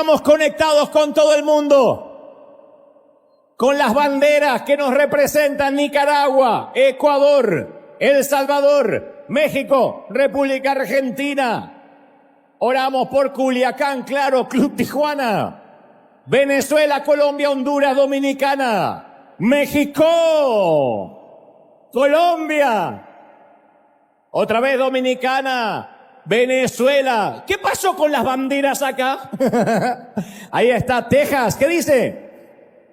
estamos conectados con todo el mundo, con las banderas que nos representan: Nicaragua, Ecuador, El Salvador, México, República Argentina. Oramos por Culiacán, claro, Club Tijuana, Venezuela, Colombia, Honduras, Dominicana, México, Colombia, otra vez Dominicana, Venezuela. ¿Qué pasó con las banderas acá? Ahí está Texas. ¿Qué dice?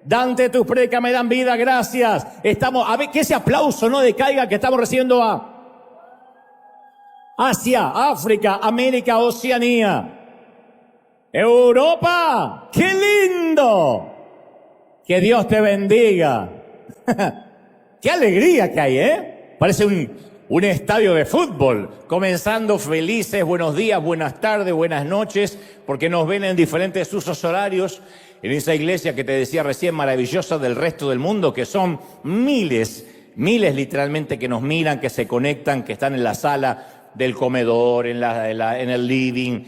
Dante, tus prédicas me dan vida, gracias. Estamos, a ver, que ese aplauso no decaiga, que estamos recibiendo a Asia, África, América, Oceanía, Europa. ¡Qué lindo! Que Dios te bendiga. ¡Qué alegría que hay, eh! Parece un estadio de fútbol, comenzando felices. Buenos días, buenas tardes, buenas noches, porque nos ven en diferentes usos horarios en esa iglesia que te decía recién, maravillosa, del resto del mundo, que son miles literalmente que nos miran, que se conectan, que están en la sala del comedor, en el living,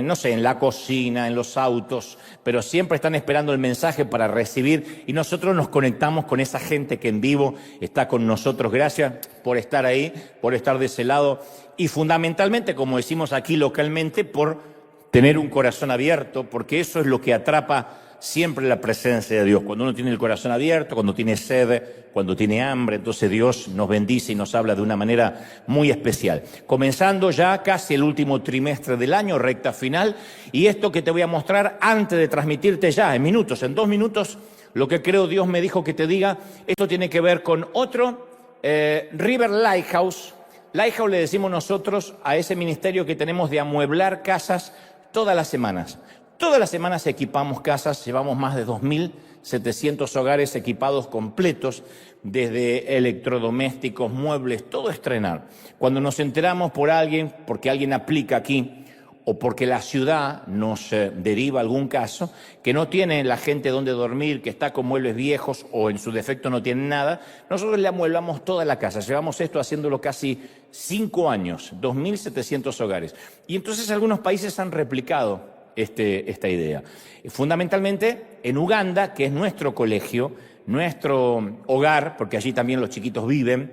no sé, en la cocina, en los autos, pero siempre están esperando el mensaje para recibir, y nosotros nos conectamos con esa gente que en vivo está con nosotros. Gracias por estar ahí, por estar de ese lado, y fundamentalmente, como decimos aquí localmente, por tener un corazón abierto, porque eso es lo que atrapa siempre la presencia de Dios. Cuando uno tiene el corazón abierto, cuando tiene sed, cuando tiene hambre, entonces Dios nos bendice y nos habla de una manera muy especial. Comenzando ya casi el último trimestre del año, recta final, y esto que te voy a mostrar antes de transmitirte ya en 2 minutos, lo que creo Dios me dijo que te diga. Esto tiene que ver con otro River Lighthouse. Lighthouse le decimos nosotros a ese ministerio que tenemos de amueblar casas todas las semanas. Todas las semanas equipamos casas, llevamos más de 2.700 hogares equipados completos, desde electrodomésticos, muebles, todo estrenar. Cuando nos enteramos por alguien, porque alguien aplica aquí, o porque la ciudad nos deriva algún caso, que no tiene la gente donde dormir, que está con muebles viejos o en su defecto no tiene nada, nosotros le amueblamos toda la casa. Llevamos esto haciéndolo casi 5 años, 2.700 hogares. Y entonces algunos países han replicado esta idea. Fundamentalmente en Uganda, que es nuestro colegio, nuestro hogar, porque allí también los chiquitos viven,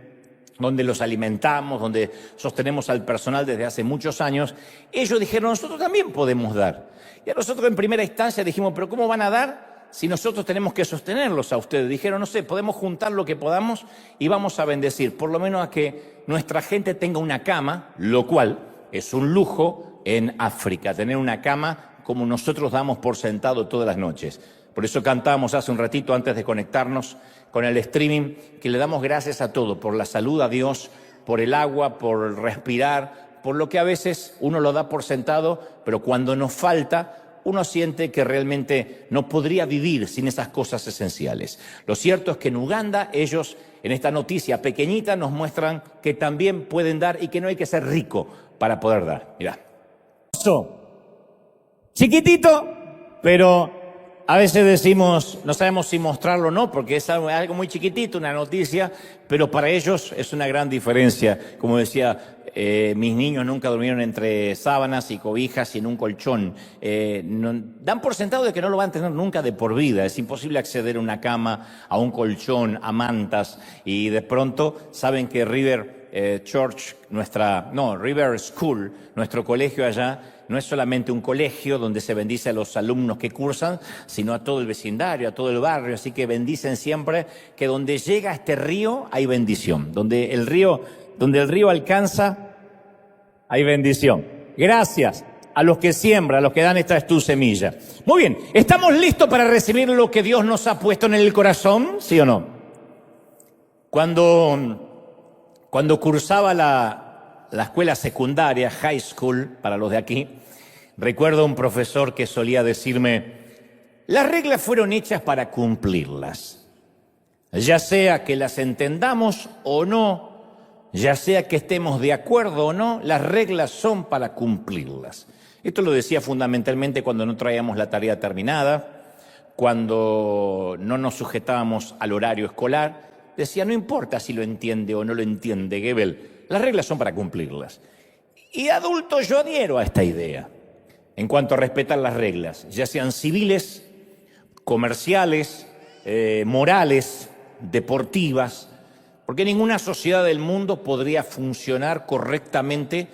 donde los alimentamos, donde sostenemos al personal desde hace muchos años, ellos dijeron: nosotros también podemos dar. Y a nosotros en primera instancia dijimos: ¿pero cómo van a dar si nosotros tenemos que sostenerlos a ustedes? Dijeron: no sé, podemos juntar lo que podamos y vamos a bendecir, por lo menos a que nuestra gente tenga una cama, lo cual es un lujo en África, tener una cama como nosotros damos por sentado todas las noches. Por eso cantábamos hace un ratito, antes de conectarnos con el streaming, que le damos gracias a todo, por la salud, a Dios, por el agua, por respirar, por lo que a veces uno lo da por sentado, pero cuando nos falta, uno siente que realmente no podría vivir sin esas cosas esenciales. Lo cierto es que en Uganda ellos, en esta noticia pequeñita, nos muestran que también pueden dar y que no hay que ser rico para poder dar. Mirá. Chiquitito, pero a veces decimos, no sabemos si mostrarlo o no, porque es algo muy chiquitito, una noticia, pero para ellos es una gran diferencia. Como decía, mis niños nunca durmieron entre sábanas y cobijas y en un colchón. Dan por sentado de que no lo van a tener nunca de por vida. Es imposible acceder a una cama, a un colchón, a mantas, y de pronto saben que River River School, nuestro colegio allá, no es solamente un colegio donde se bendice a los alumnos que cursan, sino a todo el vecindario, a todo el barrio. Así que bendicen siempre que donde llega este río hay bendición. Donde el río alcanza, hay bendición. Gracias a los que siembran, a los que dan esta es tu semilla. Muy bien, ¿estamos listos para recibir lo que Dios nos ha puesto en el corazón? ¿Sí o no? Cuando cursaba la escuela secundaria, high school, para los de aquí, recuerdo un profesor que solía decirme: las reglas fueron hechas para cumplirlas. Ya sea que las entendamos o no, ya sea que estemos de acuerdo o no, las reglas son para cumplirlas. Esto lo decía fundamentalmente cuando no traíamos la tarea terminada, cuando no nos sujetábamos al horario escolar. Decía: no importa si lo entiende o no lo entiende Goebbels, las reglas son para cumplirlas. Y adulto yo adhiero a esta idea. en cuanto a respetar las reglas, ya sean civiles, comerciales, morales, deportivas, porque ninguna sociedad del mundo podría funcionar correctamente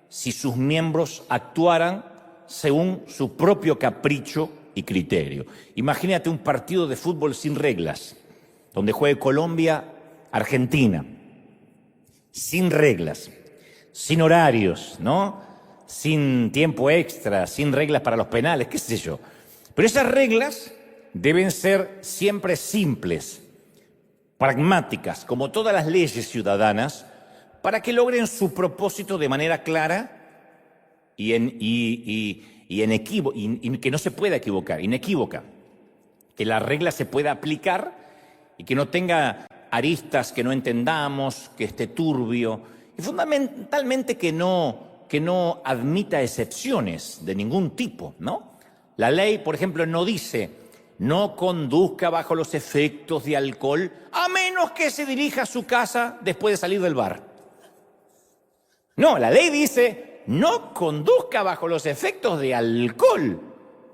si sus miembros actuaran según su propio capricho y criterio. Imagínate un partido de fútbol sin reglas, donde juegue Colombia-Argentina, sin reglas, sin horarios, ¿no? Sin tiempo extra, sin reglas para los penales, qué sé yo. Pero esas reglas deben ser siempre simples, pragmáticas, como todas las leyes ciudadanas, para que logren su propósito de manera clara y que no se pueda equivocar, inequívoca. Que la regla se pueda aplicar y que no tenga aristas que no entendamos, que esté turbio, y fundamentalmente que no admita excepciones de ningún tipo, ¿no? La ley, por ejemplo, no dice: no conduzca bajo los efectos de alcohol, a menos que se dirija a su casa después de salir del bar. No, la ley dice: no conduzca bajo los efectos de alcohol.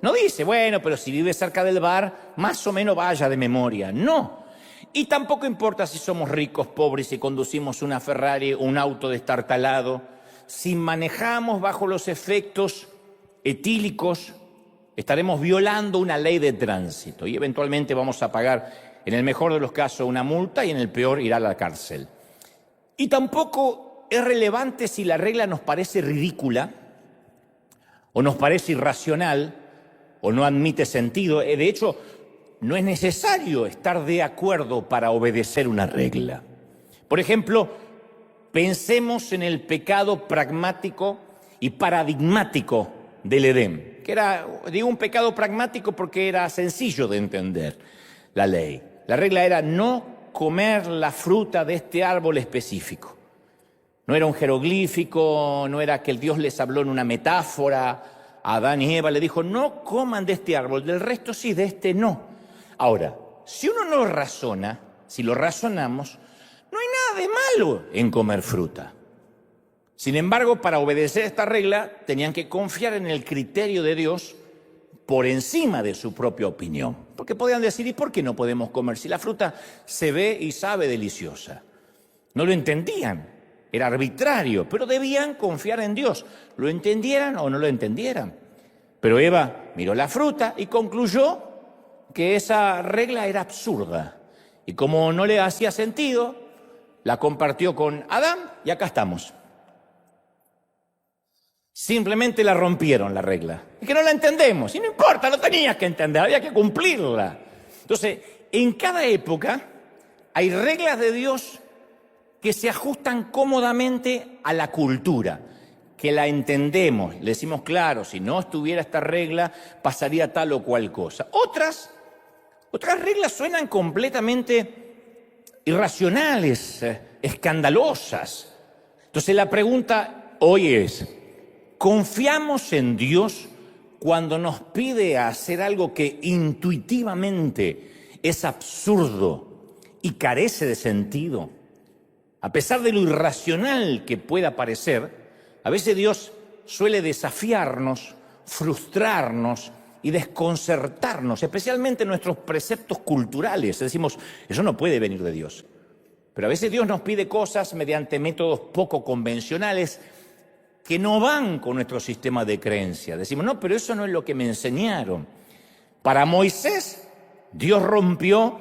No dice, bueno, pero si vive cerca del bar, más o menos vaya de memoria. No. Y tampoco importa si somos ricos, pobres, si conducimos una Ferrari o un auto destartalado. Si manejamos bajo los efectos etílicos, estaremos violando una ley de tránsito y eventualmente vamos a pagar, en el mejor de los casos, una multa y en el peor irá a la cárcel. Y tampoco es relevante si la regla nos parece ridícula o nos parece irracional o no admite sentido. De hecho, no es necesario estar de acuerdo para obedecer una regla. Por ejemplo, pensemos en el pecado pragmático y paradigmático del Edén, que era, digo, un pecado pragmático porque era sencillo de entender la ley. La regla era no comer la fruta de este árbol específico. No era un jeroglífico, no era que el Dios les habló en una metáfora. A Adán y Eva le dijo: no coman de este árbol, del resto sí, de este no. Ahora, si uno no razona, si lo razonamos, no hay nada de malo en comer fruta. Sin embargo, para obedecer esta regla, tenían que confiar en el criterio de Dios por encima de su propia opinión. Porque podían decir: ¿y por qué no podemos comer si la fruta se ve y sabe deliciosa? No lo entendían, era arbitrario, pero debían confiar en Dios, lo entendieran o no lo entendieran. Pero Eva miró la fruta y concluyó que esa regla era absurda. Y como no le hacía sentido, la compartió con Adán y acá estamos. Simplemente la rompieron la regla. Es que no la entendemos, y no importa, no tenías que entender, había que cumplirla. Entonces, en cada época hay reglas de Dios que se ajustan cómodamente a la cultura, que la entendemos, le decimos: claro, si no estuviera esta regla, pasaría tal o cual cosa. Otras reglas suenan completamente irracionales, escandalosas. Entonces la pregunta hoy es: ¿confiamos en Dios cuando nos pide hacer algo que intuitivamente es absurdo y carece de sentido? A pesar de lo irracional que pueda parecer, a veces Dios suele desafiarnos, frustrarnos y desconcertarnos, especialmente nuestros preceptos culturales. Decimos: eso no puede venir de Dios. Pero a veces Dios nos pide cosas mediante métodos poco convencionales que no van con nuestro sistema de creencia. Decimos: no, pero eso no es lo que me enseñaron. Para Moisés, Dios rompió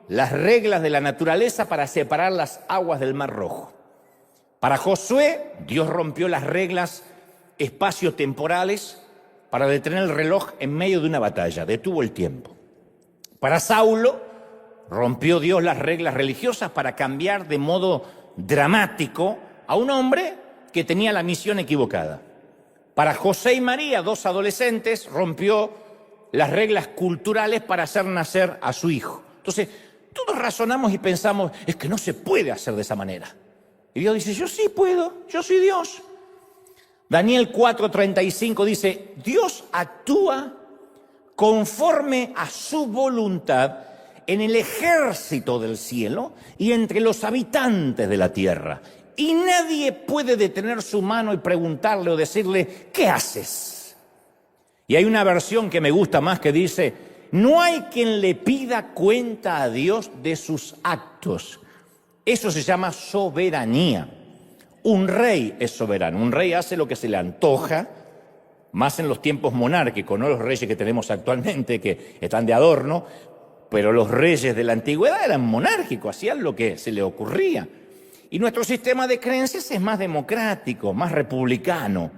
las reglas de la naturaleza para separar las aguas del Mar Rojo. Para Josué, Dios rompió las reglas espaciotemporales para detener el reloj en medio de una batalla, detuvo el tiempo. Para Saulo, rompió Dios las reglas religiosas para cambiar de modo dramático a un hombre que tenía la misión equivocada. Para José y María, dos adolescentes, rompió las reglas culturales para hacer nacer a su hijo. Entonces, todos razonamos y pensamos: es que no se puede hacer de esa manera. Y Dios dice: yo sí puedo, yo soy Dios. Daniel 4:35 dice: Dios actúa conforme a su voluntad en el ejército del cielo y entre los habitantes de la tierra. Y nadie puede detener su mano y preguntarle o decirle: ¿qué haces? Y hay una versión que me gusta más que dice, no hay quien le pida cuenta a Dios de sus actos. Eso se llama soberanía. Un rey es soberano, un rey hace lo que se le antoja, más en los tiempos monárquicos, no los reyes que tenemos actualmente, que están de adorno, pero los reyes de la antigüedad eran monárquicos, hacían lo que se les ocurría. Y nuestro sistema de creencias es más democrático, más republicano.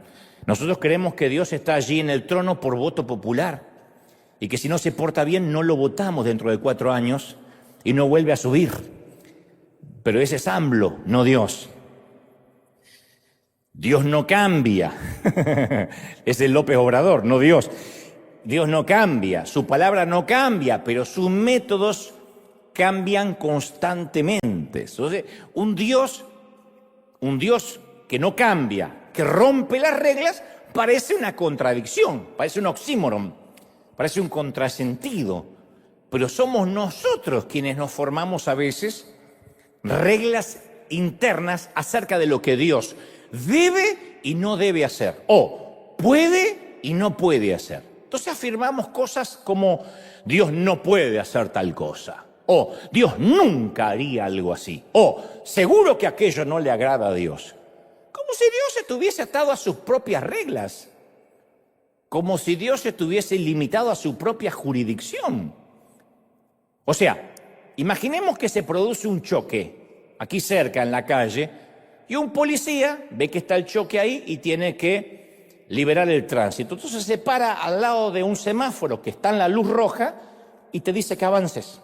Nosotros creemos que Dios está allí en el trono por voto popular y que si no se porta bien no lo votamos dentro de 4 años y no vuelve a subir. Pero ese es AMLO, no Dios. Dios no cambia. Es el López Obrador, no Dios. Dios no cambia, su palabra no cambia, pero sus métodos cambian constantemente. Entonces, un Dios que no cambia, que rompe las reglas, parece una contradicción, parece un oxímoron, parece un contrasentido. Pero somos nosotros quienes nos formamos a veces reglas internas acerca de lo que Dios debe y no debe hacer, o puede y no puede hacer. Entonces afirmamos cosas como Dios no puede hacer tal cosa, o Dios nunca haría algo así, o seguro que aquello no le agrada a Dios. Como si Dios estuviese atado a sus propias reglas, como si Dios estuviese limitado a su propia jurisdicción. O sea, imaginemos que se produce un choque aquí cerca en la calle y un policía ve que está el choque ahí y tiene que liberar el tránsito. Entonces se para al lado de un semáforo que está en la luz roja y te dice que avances.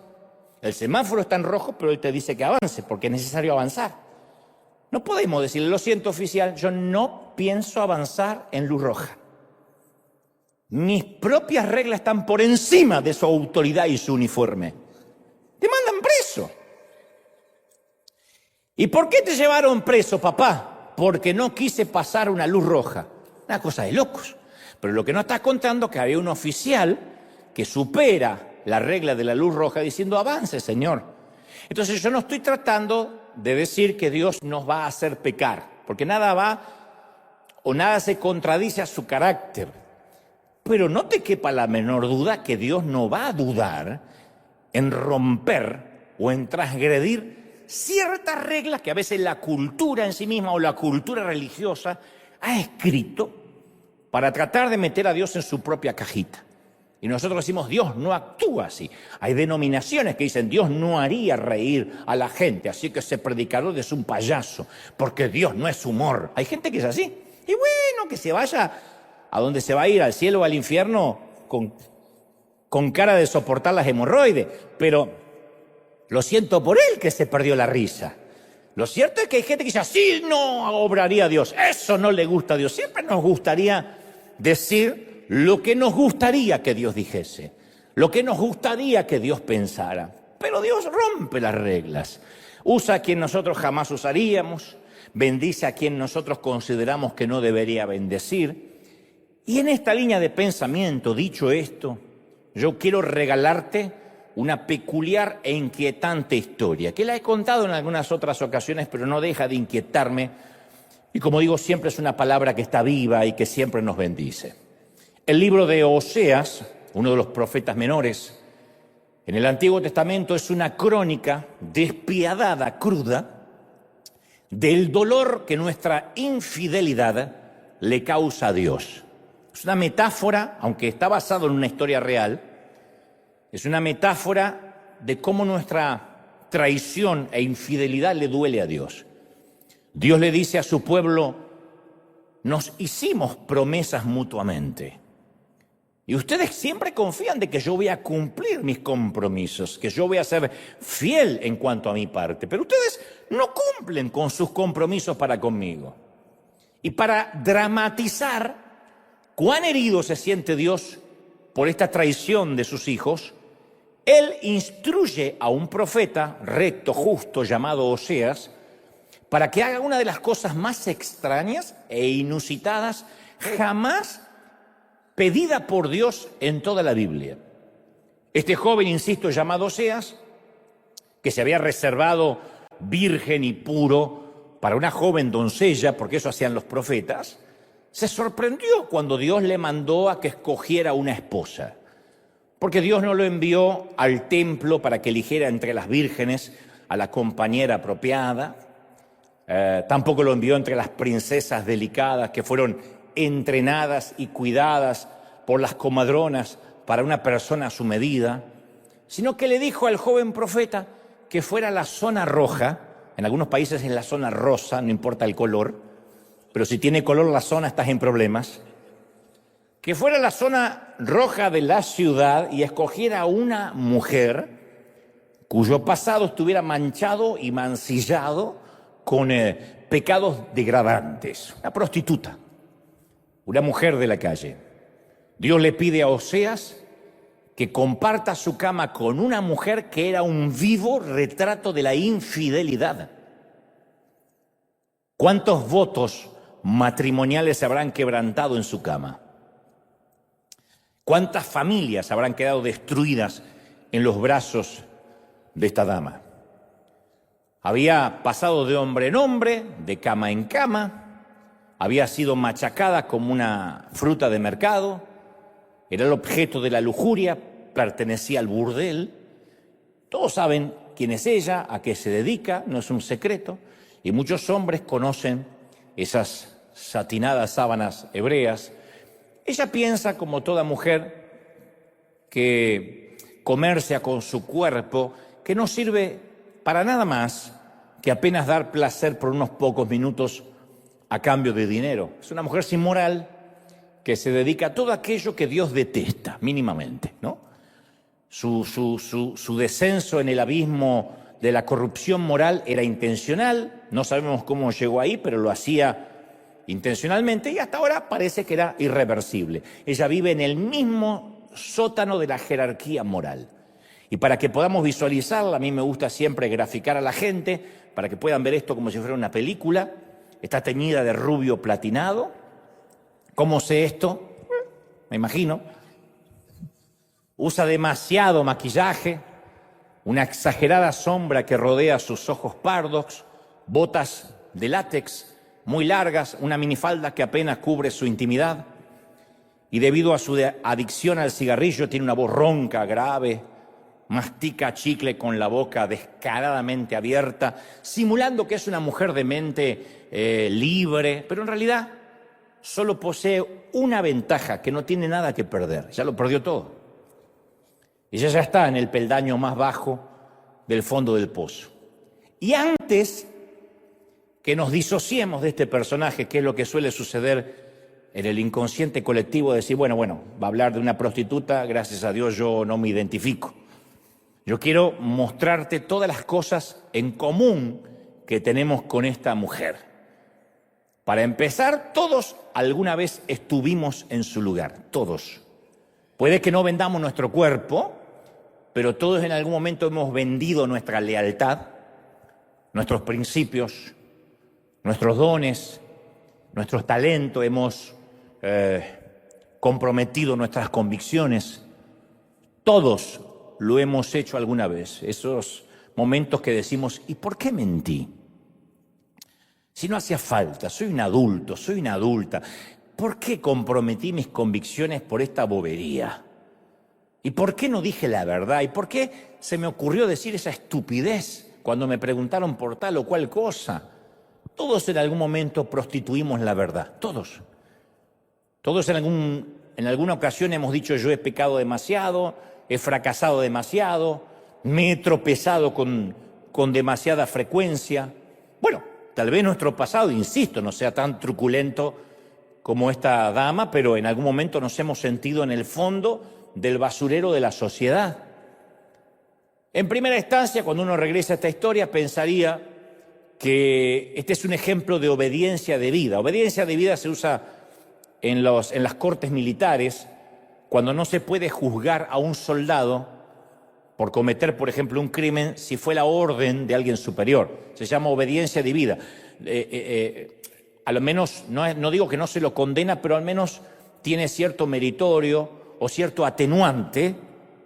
El semáforo está en rojo, pero él te dice que avances porque es necesario avanzar. No podemos decirle, lo siento oficial, yo no pienso avanzar en luz roja. Mis propias reglas están por encima de su autoridad y su uniforme. Te mandan preso. ¿Y por qué te llevaron preso, papá? Porque no quise pasar una luz roja. Una cosa de locos. Pero lo que no estás contando es que había un oficial que supera la regla de la luz roja diciendo, avance, señor. Entonces yo no estoy tratando de decir que Dios nos va a hacer pecar, porque nada va o nada se contradice a su carácter. Pero no te quepa la menor duda que Dios no va a dudar en romper o en transgredir ciertas reglas que a veces la cultura en sí misma o la cultura religiosa ha escrito para tratar de meter a Dios en su propia cajita. Y nosotros decimos, Dios no actúa así. Hay denominaciones que dicen, Dios no haría reír a la gente, así que ese predicador es un payaso, porque Dios no es humor. Hay gente que es así. Y bueno, que se vaya a donde se va a ir, al cielo o al infierno, con cara de soportar las hemorroides. Pero lo siento por él que se perdió la risa. Lo cierto es que hay gente que dice, así no obraría Dios. Eso no le gusta a Dios. Siempre nos gustaría decir lo que nos gustaría que Dios dijese, lo que nos gustaría que Dios pensara. Pero Dios rompe las reglas. Usa a quien nosotros jamás usaríamos, bendice a quien nosotros consideramos que no debería bendecir. Y en esta línea de pensamiento, dicho esto, yo quiero regalarte una peculiar e inquietante historia, que la he contado en algunas otras ocasiones, pero no deja de inquietarme. Y como digo, siempre es una palabra que está viva y que siempre nos bendice. El libro de Oseas, uno de los profetas menores en el Antiguo Testamento, es una crónica despiadada, cruda, del dolor que nuestra infidelidad le causa a Dios. Es una metáfora, aunque está basado en una historia real, es una metáfora de cómo nuestra traición e infidelidad le duele a Dios. Dios le dice a su pueblo, nos hicimos promesas mutuamente. Y ustedes siempre confían de que yo voy a cumplir mis compromisos, que yo voy a ser fiel en cuanto a mi parte. Pero ustedes no cumplen con sus compromisos para conmigo. Y para dramatizar cuán herido se siente Dios por esta traición de sus hijos, Él instruye a un profeta recto, justo, llamado Oseas, para que haga una de las cosas más extrañas e inusitadas jamás pedida por Dios en toda la Biblia. Este joven, insisto, llamado Oseas, que se había reservado virgen y puro para una joven doncella, porque eso hacían los profetas, se sorprendió cuando Dios le mandó a que escogiera una esposa. Porque Dios no lo envió al templo para que eligiera entre las vírgenes a la compañera apropiada. Tampoco lo envió entre las princesas delicadas que fueron entrenadas y cuidadas por las comadronas para una persona a su medida, sino que le dijo al joven profeta que fuera a la zona roja. En algunos países es la zona rosa, no importa el color, pero si tiene color la zona estás en problemas. Que fuera a la zona roja de la ciudad y escogiera a una mujer cuyo pasado estuviera manchado y mancillado con pecados degradantes, una prostituta, una mujer de la calle. Dios le pide a Oseas que comparta su cama con una mujer que era un vivo retrato de la infidelidad. ¿Cuántos votos matrimoniales se habrán quebrantado en su cama? ¿Cuántas familias habrán quedado destruidas en los brazos de esta dama? Había pasado de hombre en hombre, de cama en cama, había sido machacada como una fruta de mercado, era el objeto de la lujuria, pertenecía al burdel. Todos saben quién es ella, a qué se dedica, no es un secreto, y muchos hombres conocen esas satinadas sábanas hebreas. Ella piensa, como toda mujer, que comercia con su cuerpo, que no sirve para nada más que apenas dar placer por unos pocos minutos a cambio de dinero. Es una mujer sin moral que se dedica a todo aquello que Dios detesta, mínimamente, ¿no? Su descenso en el abismo de la corrupción moral era intencional, no sabemos cómo llegó ahí, pero lo hacía intencionalmente y hasta ahora parece que era irreversible. Ella vive en el mismo sótano de la jerarquía moral. Y para que podamos visualizarla, a mí me gusta siempre graficar a la gente, para que puedan ver esto como si fuera una película. Está teñida de rubio platinado. ¿Cómo sé esto? Me imagino. Usa demasiado maquillaje, una exagerada sombra que rodea sus ojos pardos, botas de látex muy largas, una minifalda que apenas cubre su intimidad, y debido a su adicción al cigarrillo tiene una voz ronca, grave, mastica chicle con la boca descaradamente abierta, simulando que es una mujer de mente libre, pero en realidad solo posee una ventaja, que no tiene nada que perder, ya lo perdió todo. Ella ya está en el peldaño más bajo del fondo del pozo. Y antes que nos disociemos de este personaje, que es lo que suele suceder en el inconsciente colectivo, de decir, bueno, va a hablar de una prostituta, gracias a Dios yo no me identifico. Yo quiero mostrarte todas las cosas en común que tenemos con esta mujer. Para empezar, todos alguna vez estuvimos en su lugar, todos. Puede que no vendamos nuestro cuerpo, pero todos en algún momento hemos vendido nuestra lealtad, nuestros principios, nuestros dones, nuestros talentos, hemos comprometido nuestras convicciones. Todos lo hemos hecho alguna vez, esos momentos que decimos, ¿y por qué mentí? Si no hacía falta, soy un adulto, soy una adulta, ¿por qué comprometí mis convicciones por esta bobería? ¿Y por qué no dije la verdad? ¿Y por qué se me ocurrió decir esa estupidez cuando me preguntaron por tal o cual cosa? Todos en algún momento prostituimos la verdad, todos. Todos en alguna ocasión hemos dicho yo he pecado demasiado, he fracasado demasiado, me he tropezado con demasiada frecuencia. Bueno, tal vez nuestro pasado, insisto, no sea tan truculento como esta dama, pero en algún momento nos hemos sentido en el fondo del basurero de la sociedad. En primera instancia, cuando uno regresa a esta historia, pensaría que este es un ejemplo de obediencia debida. Obediencia debida se usa en las cortes militares cuando no se puede juzgar a un soldado por cometer, por ejemplo, un crimen si fue la orden de alguien superior. Se llama obediencia debida. A lo menos, no digo que no se lo condena, pero al menos tiene cierto meritorio o cierto atenuante,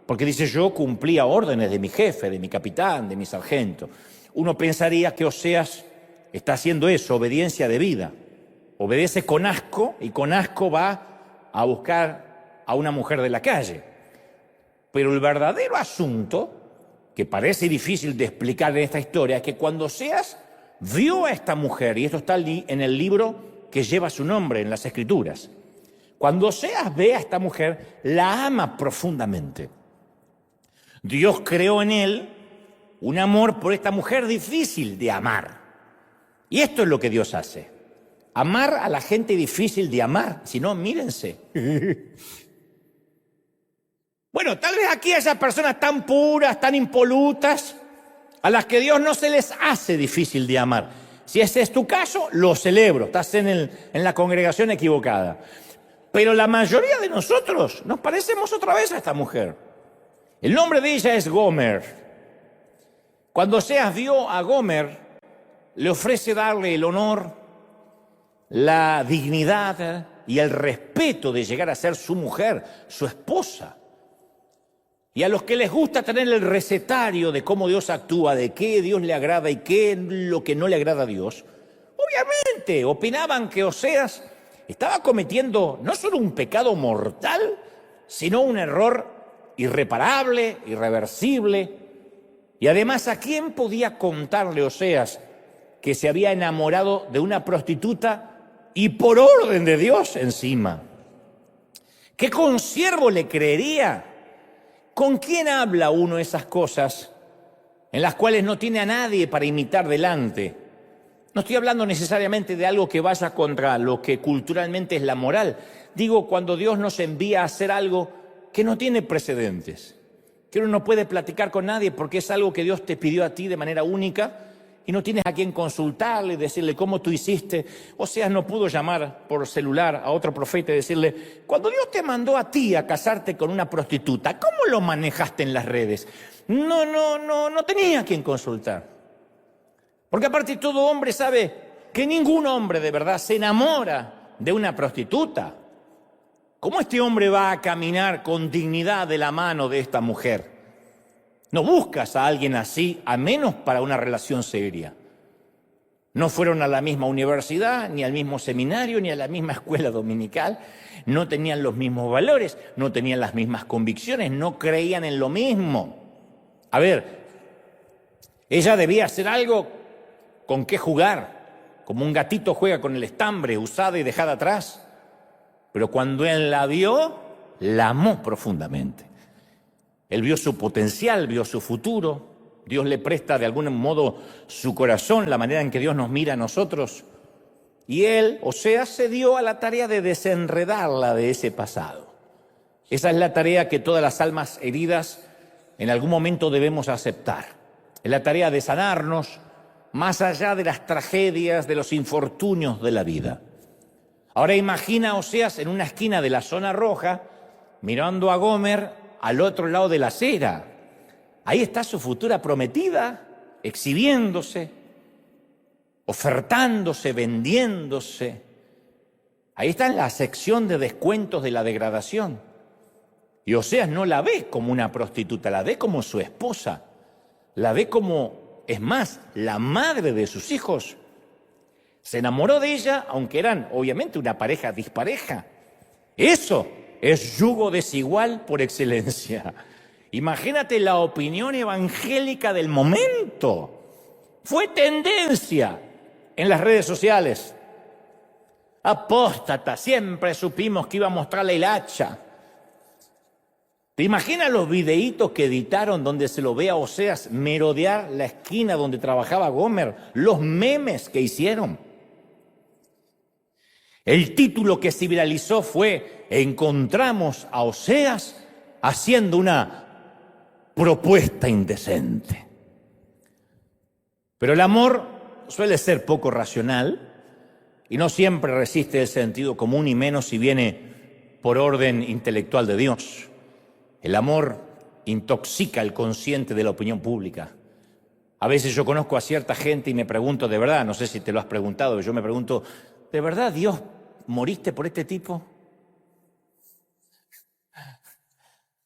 porque dice yo cumplía órdenes de mi jefe, de mi capitán, de mi sargento. Uno pensaría que Oseas está haciendo eso, obediencia debida. obedece con asco y con asco va a buscar a una mujer de la calle. Pero el verdadero asunto, que parece difícil de explicar en esta historia, es que cuando Oseas vio a esta mujer, y esto está en el libro que lleva su nombre en las Escrituras, cuando Oseas ve a esta mujer, la ama profundamente. Dios creó en él un amor por esta mujer difícil de amar. Y esto es lo que Dios hace. Amar a la gente difícil de amar. Si no, mírense. Bueno, tal vez aquí haya personas tan puras, tan impolutas, a las que Dios no se les hace difícil de amar. Si ese es tu caso, lo celebro. Estás en la congregación equivocada. Pero la mayoría de nosotros nos parecemos otra vez a esta mujer. El nombre de ella es Gomer. Cuando Oseas vio a Gomer, le ofrece darle el honor, la dignidad y el respeto de llegar a ser su mujer, su esposa. Y a los que les gusta tener el recetario de cómo Dios actúa, de qué Dios le agrada y qué es lo que no le agrada a Dios, obviamente opinaban que Oseas estaba cometiendo no solo un pecado mortal, sino un error irreparable, irreversible. Y además, ¿a quién podía contarle Oseas que se había enamorado de una prostituta y por orden de Dios encima? ¿Qué consiervo le creería? ¿Con quién habla uno esas cosas en las cuales no tiene a nadie para imitar delante? No estoy hablando necesariamente de algo que vaya contra lo que culturalmente es la moral. Digo, cuando Dios nos envía a hacer algo que no tiene precedentes, que uno no puede platicar con nadie porque es algo que Dios te pidió a ti de manera única y no tienes a quien consultarle y decirle cómo tú hiciste. Oseas no pudo llamar por celular a otro profeta y decirle, cuando Dios te mandó a ti a casarte con una prostituta, ¿cómo lo manejaste en las redes? No tenía a quien consultar. Porque aparte todo hombre sabe que ningún hombre de verdad se enamora de una prostituta. ¿Cómo este hombre va a caminar con dignidad de la mano de esta mujer? No buscas a alguien así, a menos para una relación seria. No fueron a la misma universidad, ni al mismo seminario, ni a la misma escuela dominical. No tenían los mismos valores, no tenían las mismas convicciones, no creían en lo mismo. A ver, ella debía hacer algo con qué jugar, como un gatito juega con el estambre, usada y dejada atrás. Pero cuando él la vio, la amó profundamente. Él vio su potencial, vio su futuro. Dios le presta de algún modo su corazón, la manera en que Dios nos mira a nosotros. Y él, Oseas, se dio a la tarea de desenredarla de ese pasado. Esa es la tarea que todas las almas heridas en algún momento debemos aceptar. Es la tarea de sanarnos más allá de las tragedias, de los infortunios de la vida. Ahora imagina a Oseas en una esquina de la zona roja, mirando a Gomer al otro lado de la acera. Ahí está su futura prometida, exhibiéndose, ofertándose, vendiéndose. Ahí está en la sección de descuentos de la degradación. Y Oseas no la ve como una prostituta, la ve como su esposa. La ve como, es más, la madre de sus hijos. Se enamoró de ella, aunque eran obviamente una pareja dispareja. Eso es yugo desigual por excelencia. Imagínate la opinión evangélica del momento. Fue tendencia en las redes sociales. Apóstata, siempre supimos que iba a mostrarle el hacha. ¿Te imaginas los videitos que editaron donde se lo ve a Oseas merodear la esquina donde trabajaba Gomer? Los memes que hicieron. El título que se viralizó fue "Encontramos a Oseas haciendo una propuesta indecente". Pero el amor suele ser poco racional y no siempre resiste el sentido común, y menos si viene por orden intelectual de Dios. El amor intoxica el consciente de la opinión pública. A veces yo conozco a cierta gente y me pregunto, de verdad, no sé si te lo has preguntado, yo me pregunto, ¿de verdad Dios moriste por este tipo?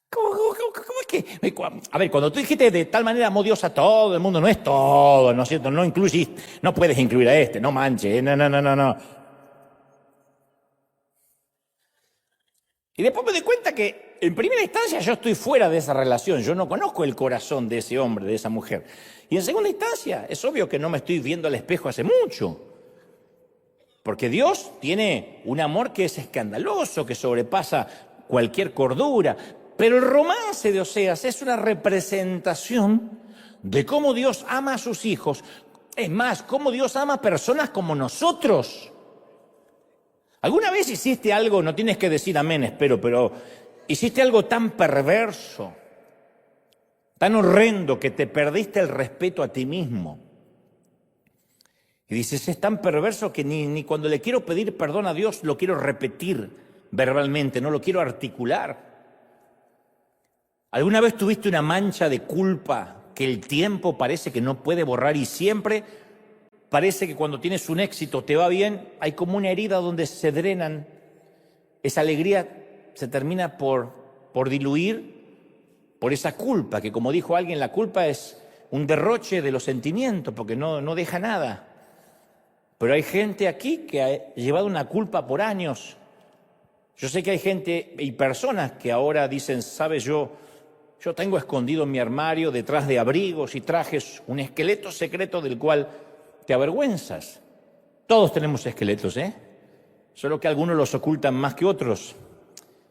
¿Cómo es que? A ver, cuando tú dijiste de tal manera amó Dios a todo el mundo, no es todo, ¿no es cierto? No incluyes, no puedes incluir a este, no manches, no. Y después me doy cuenta que en primera instancia yo estoy fuera de esa relación, yo no conozco el corazón de ese hombre, de esa mujer. Y en segunda instancia es obvio que no me estoy viendo al espejo hace mucho. Porque Dios tiene un amor que es escandaloso, que sobrepasa cualquier cordura. Pero el romance de Oseas es una representación de cómo Dios ama a sus hijos. Es más, cómo Dios ama a personas como nosotros. ¿Alguna vez hiciste algo, no tienes que decir amén, espero, pero hiciste algo tan perverso, tan horrendo que te perdiste el respeto a ti mismo? Y dices, es tan perverso que ni cuando le quiero pedir perdón a Dios lo quiero repetir verbalmente, no lo quiero articular. ¿Alguna vez tuviste una mancha de culpa que el tiempo parece que no puede borrar y siempre parece que cuando tienes un éxito te va bien, hay como una herida donde se drenan, esa alegría se termina por diluir por esa culpa, que como dijo alguien, la culpa es un derroche de los sentimientos porque no deja nada. Pero hay gente aquí que ha llevado una culpa por años. Yo sé que hay gente y personas que ahora dicen, sabes, yo tengo escondido en mi armario, detrás de abrigos y trajes, un esqueleto secreto del cual te avergüenzas. Todos tenemos esqueletos, solo que algunos los ocultan más que otros.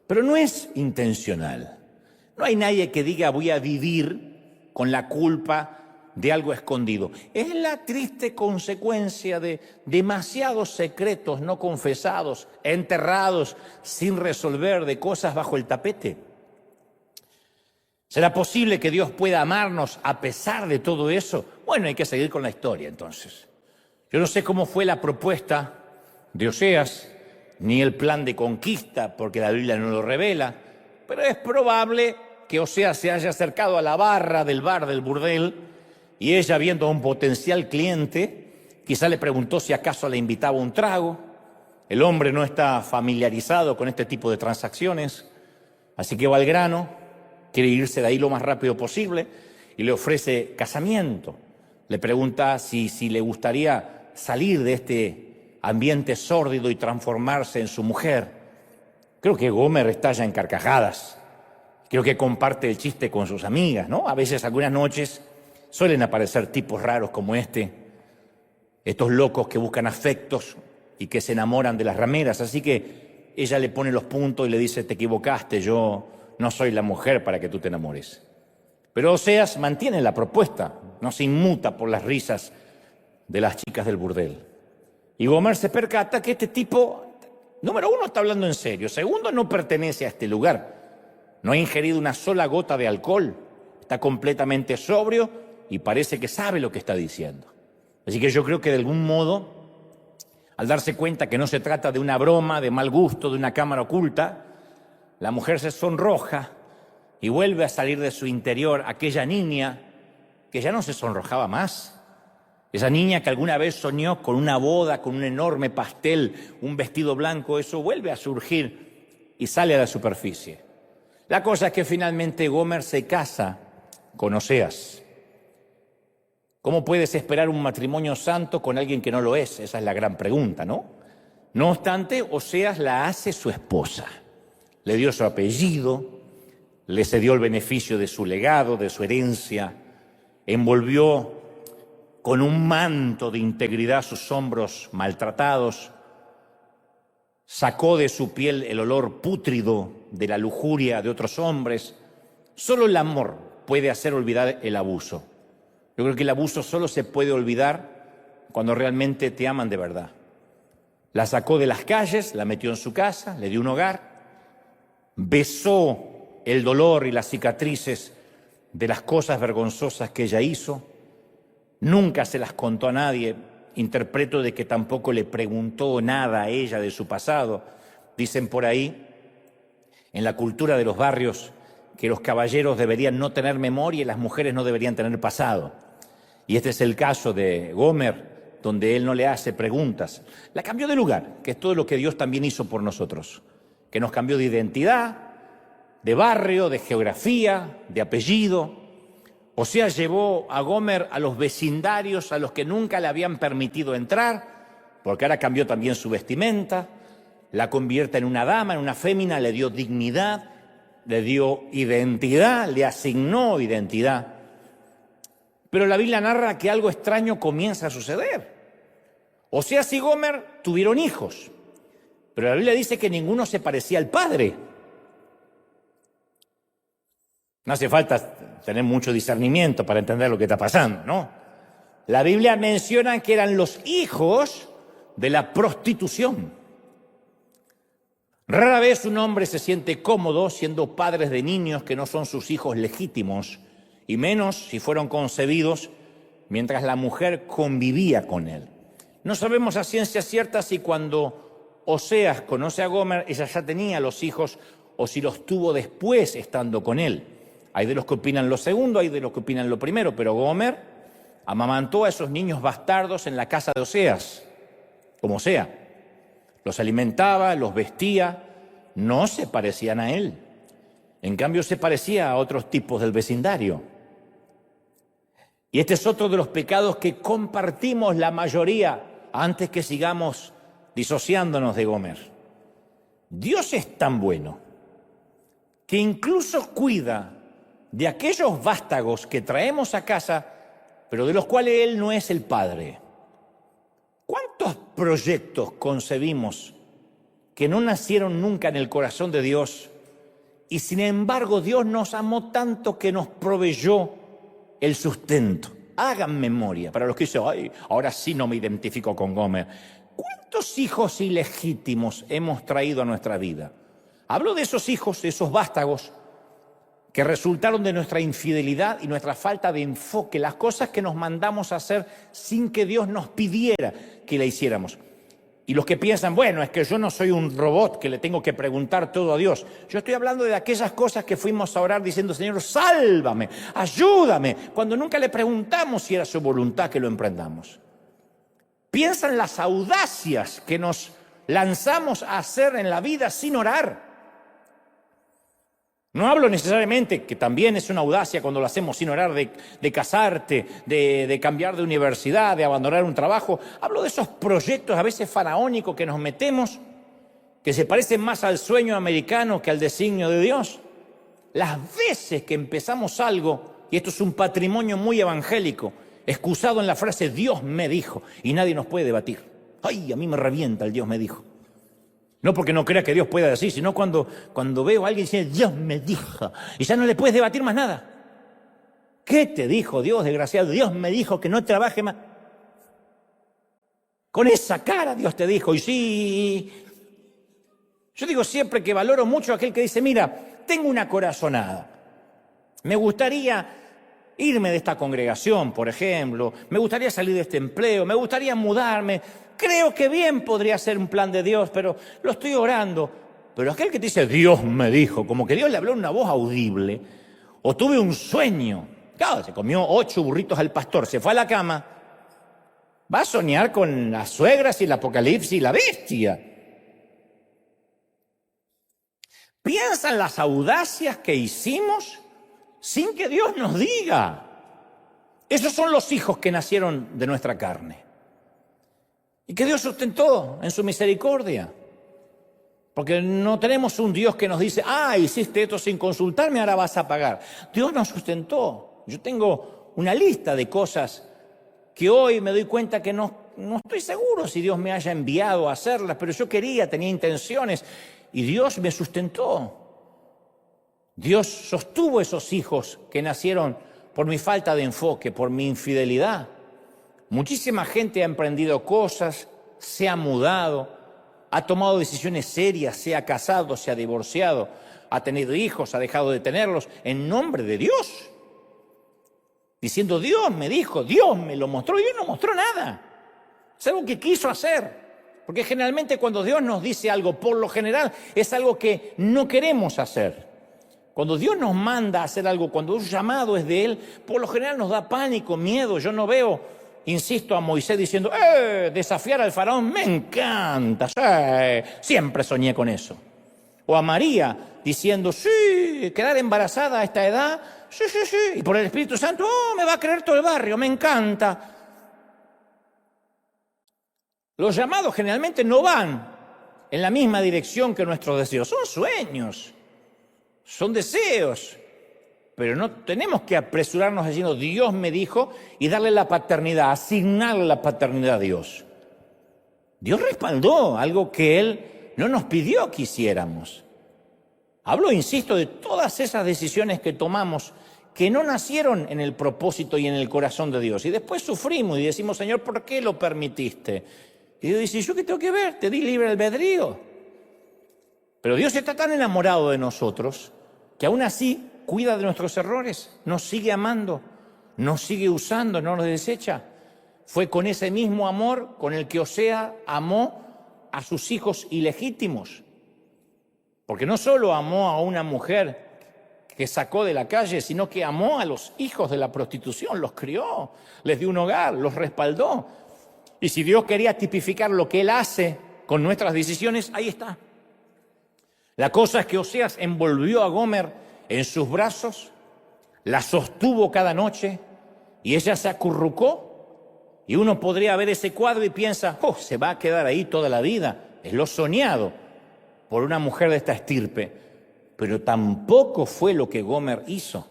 Pero no es intencional. No hay nadie que diga voy a vivir con la culpa de algo escondido. Es la triste consecuencia de demasiados secretos no confesados, enterrados, sin resolver, de cosas bajo el tapete. ¿Será posible que Dios pueda amarnos a pesar de todo eso? Bueno, hay que seguir con la historia entonces. Yo no sé cómo fue la propuesta de Oseas, ni el plan de conquista, porque la Biblia no lo revela, pero es probable que Oseas se haya acercado a la barra del bar del burdel y ella, viendo a un potencial cliente, quizá le preguntó si acaso le invitaba un trago. El hombre no está familiarizado con este tipo de transacciones, así que va al grano. Quiere irse de ahí lo más rápido posible y le ofrece casamiento. Le pregunta si le gustaría salir de este ambiente sórdido y transformarse en su mujer. Creo que Gomer estalla en carcajadas. Creo que comparte el chiste con sus amigas, ¿no? A veces, algunas noches, suelen aparecer tipos raros como estos locos que buscan afectos y que se enamoran de las rameras. Así que ella le pone los puntos y le dice, te equivocaste, yo no soy la mujer para que tú te enamores. Pero Oseas mantiene la propuesta, no se inmuta por las risas de las chicas del burdel. Y Gomer se percata que este tipo, número uno, está hablando en serio. Segundo, no pertenece a este lugar. No ha ingerido una sola gota de alcohol. Está completamente sobrio y parece que sabe lo que está diciendo. Así que yo creo que de algún modo, al darse cuenta que no se trata de una broma, de mal gusto, de una cámara oculta, la mujer se sonroja y vuelve a salir de su interior aquella niña que ya no se sonrojaba más. Esa niña que alguna vez soñó con una boda, con un enorme pastel, un vestido blanco, eso vuelve a surgir y sale a la superficie. La cosa es que finalmente Gomer se casa con Oseas. ¿Cómo puedes esperar un matrimonio santo con alguien que no lo es? Esa es la gran pregunta, ¿no? No obstante, Oseas la hace su esposa. Le dio su apellido, le cedió el beneficio de su legado, de su herencia, envolvió con un manto de integridad sus hombros maltratados, sacó de su piel el olor pútrido de la lujuria de otros hombres. Solo el amor puede hacer olvidar el abuso. Yo creo que el abuso solo se puede olvidar cuando realmente te aman de verdad. La sacó de las calles, la metió en su casa, le dio un hogar, besó el dolor y las cicatrices de las cosas vergonzosas que ella hizo. Nunca se las contó a nadie. Interpreto de que tampoco le preguntó nada a ella de su pasado. Dicen por ahí, en la cultura de los barrios, que los caballeros deberían no tener memoria y las mujeres no deberían tener pasado. Y este es el caso de Gomer, donde él no le hace preguntas. La cambió de lugar, que es todo lo que Dios también hizo por nosotros, que nos cambió de identidad, de barrio, de geografía, de apellido. Oseas llevó a Gomer a los vecindarios a los que nunca le habían permitido entrar, porque ahora cambió también su vestimenta. la convierte en una dama, en una fémina, le dio dignidad, le dio identidad, le asignó identidad. Pero la Biblia narra que algo extraño comienza a suceder. Oseas y Gomer tuvieron hijos, pero la Biblia dice que ninguno se parecía al padre. No hace falta tener mucho discernimiento para entender lo que está pasando, ¿no? La Biblia menciona que eran los hijos de la prostitución. Rara vez un hombre se siente cómodo siendo padres de niños que no son sus hijos legítimos, y menos si fueron concebidos mientras la mujer convivía con él. No sabemos a ciencia cierta si cuando Oseas conoce a Gomer, ella ya tenía los hijos o si los tuvo después estando con él. Hay de los que opinan lo segundo, hay de los que opinan lo primero, pero Gomer amamantó a esos niños bastardos en la casa de Oseas, como sea. Los alimentaba, los vestía, no se parecían a él. En cambio, se parecía a otros tipos del vecindario. Y este es otro de los pecados que compartimos la mayoría antes que sigamos disociándonos de Gomer. Dios es tan bueno que incluso cuida de aquellos vástagos que traemos a casa, pero de los cuales Él no es el padre. ¿Cuántos proyectos concebimos que no nacieron nunca en el corazón de Dios y sin embargo Dios nos amó tanto que nos proveyó el sustento? Hagan memoria para los que dicen, ay, ahora sí no me identifico con Gomer. ¿Cuántos hijos ilegítimos hemos traído a nuestra vida? Hablo de esos hijos, de esos vástagos que resultaron de nuestra infidelidad y nuestra falta de enfoque, las cosas que nos mandamos a hacer sin que Dios nos pidiera que la hiciéramos. Y los que piensan, bueno, es que yo no soy un robot que le tengo que preguntar todo a Dios. Yo estoy hablando de aquellas cosas que fuimos a orar diciendo, Señor, sálvame, ayúdame, cuando nunca le preguntamos si era su voluntad que lo emprendamos. Piensan las audacias que nos lanzamos a hacer en la vida sin orar. No hablo necesariamente, que también es una audacia cuando lo hacemos sin orar, de casarte, de cambiar de universidad, de abandonar un trabajo. Hablo de esos proyectos a veces faraónicos que nos metemos, que se parecen más al sueño americano que al designio de Dios. Las veces que empezamos algo, y esto es un patrimonio muy evangélico, excusado en la frase Dios me dijo, y nadie nos puede debatir. Ay, a mí me revienta el Dios me dijo. No porque no crea que Dios pueda decir, sino cuando veo a alguien diciendo, Dios me dijo, y ya no le puedes debatir más nada. ¿Qué te dijo Dios, desgraciado? Dios me dijo que no trabaje más. Con esa cara Dios te dijo, y sí. Yo digo siempre que valoro mucho a aquel que dice, mira, tengo una corazonada. Me gustaría irme de esta congregación, por ejemplo. Me gustaría salir de este empleo, me gustaría mudarme. Creo que bien podría ser un plan de Dios, pero lo estoy orando. Pero aquel que te dice, Dios me dijo, como que Dios le habló en una voz audible, o tuve un sueño. Claro, se comió 8 burritos al pastor, se fue a la cama. Va a soñar con las suegras y el apocalipsis y la bestia. Piensa en las audacias que hicimos sin que Dios nos diga. Esos son los hijos que nacieron de nuestra carne. Y que Dios sustentó en su misericordia. Porque no tenemos un Dios que nos dice, hiciste esto sin consultarme, ahora vas a pagar. Dios nos sustentó. Yo tengo una lista de cosas que hoy me doy cuenta que no estoy seguro si Dios me haya enviado a hacerlas, pero yo tenía intenciones y Dios me sustentó. Dios sostuvo esos hijos que nacieron por mi falta de enfoque, por mi infidelidad. Muchísima gente ha emprendido cosas, se ha mudado, ha tomado decisiones serias, se ha casado, se ha divorciado, ha tenido hijos, ha dejado de tenerlos, en nombre de Dios. Diciendo, Dios me dijo, Dios me lo mostró, Dios no mostró nada. Es algo que quiso hacer. Porque generalmente cuando Dios nos dice algo, por lo general, es algo que no queremos hacer. Cuando Dios nos manda a hacer algo, cuando un llamado es de Él, por lo general nos da pánico, miedo. Yo no veo, insisto, a Moisés diciendo, desafiar al faraón, me encanta, siempre soñé con eso. O a María diciendo, sí, quedar embarazada a esta edad, sí, y por el Espíritu Santo, me va a creer todo el barrio, me encanta. Los llamados generalmente no van en la misma dirección que nuestros deseos. Son sueños, son deseos, pero no tenemos que apresurarnos diciendo Dios me dijo y darle la paternidad, asignarle la paternidad a Dios. Dios respaldó algo que Él no nos pidió que hiciéramos. Hablo, insisto, de todas esas decisiones que tomamos que no nacieron en el propósito y en el corazón de Dios. Y después sufrimos y decimos, Señor, ¿por qué lo permitiste? Y Dios dice, ¿yo qué tengo que ver? Te di libre albedrío. Pero Dios está tan enamorado de nosotros que aún así cuida de nuestros errores, nos sigue amando, nos sigue usando, no nos desecha. Fue con ese mismo amor con el que Osea amó a sus hijos ilegítimos. Porque no solo amó a una mujer que sacó de la calle, sino que amó a los hijos de la prostitución, los crió, les dio un hogar, los respaldó. Y si Dios quería tipificar lo que Él hace con nuestras decisiones, ahí está. La cosa es que Oseas envolvió a Gomer en sus brazos, la sostuvo cada noche y ella se acurrucó. Y uno podría ver ese cuadro y piensa, se va a quedar ahí toda la vida. Es lo soñado por una mujer de esta estirpe. Pero tampoco fue lo que Gomer hizo.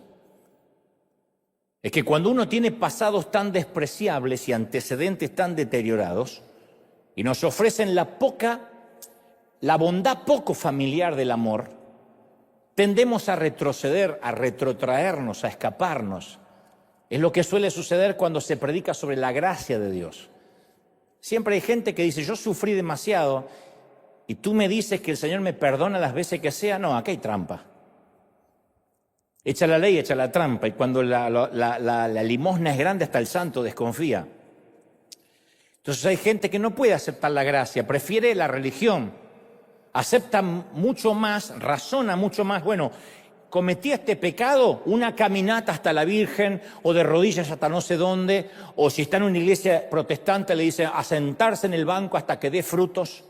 Es que cuando uno tiene pasados tan despreciables y antecedentes tan deteriorados y nos ofrecen la bondad poco familiar del amor, tendemos a retroceder, a retrotraernos, a escaparnos. Es lo que suele suceder cuando se predica sobre la gracia de Dios. Siempre hay gente que dice, yo sufrí demasiado y tú me dices que el Señor me perdona las veces que sea. No, aquí hay trampa. Echa la ley, echa la trampa. Y cuando la limosna es grande, hasta el santo desconfía. Entonces hay gente que no puede aceptar la gracia, prefiere la religión. Acepta mucho más, razona mucho más. Bueno, cometí este pecado, una caminata hasta la Virgen o de rodillas hasta no sé dónde. O si está en una iglesia protestante le dice a sentarse en el banco hasta que dé frutos.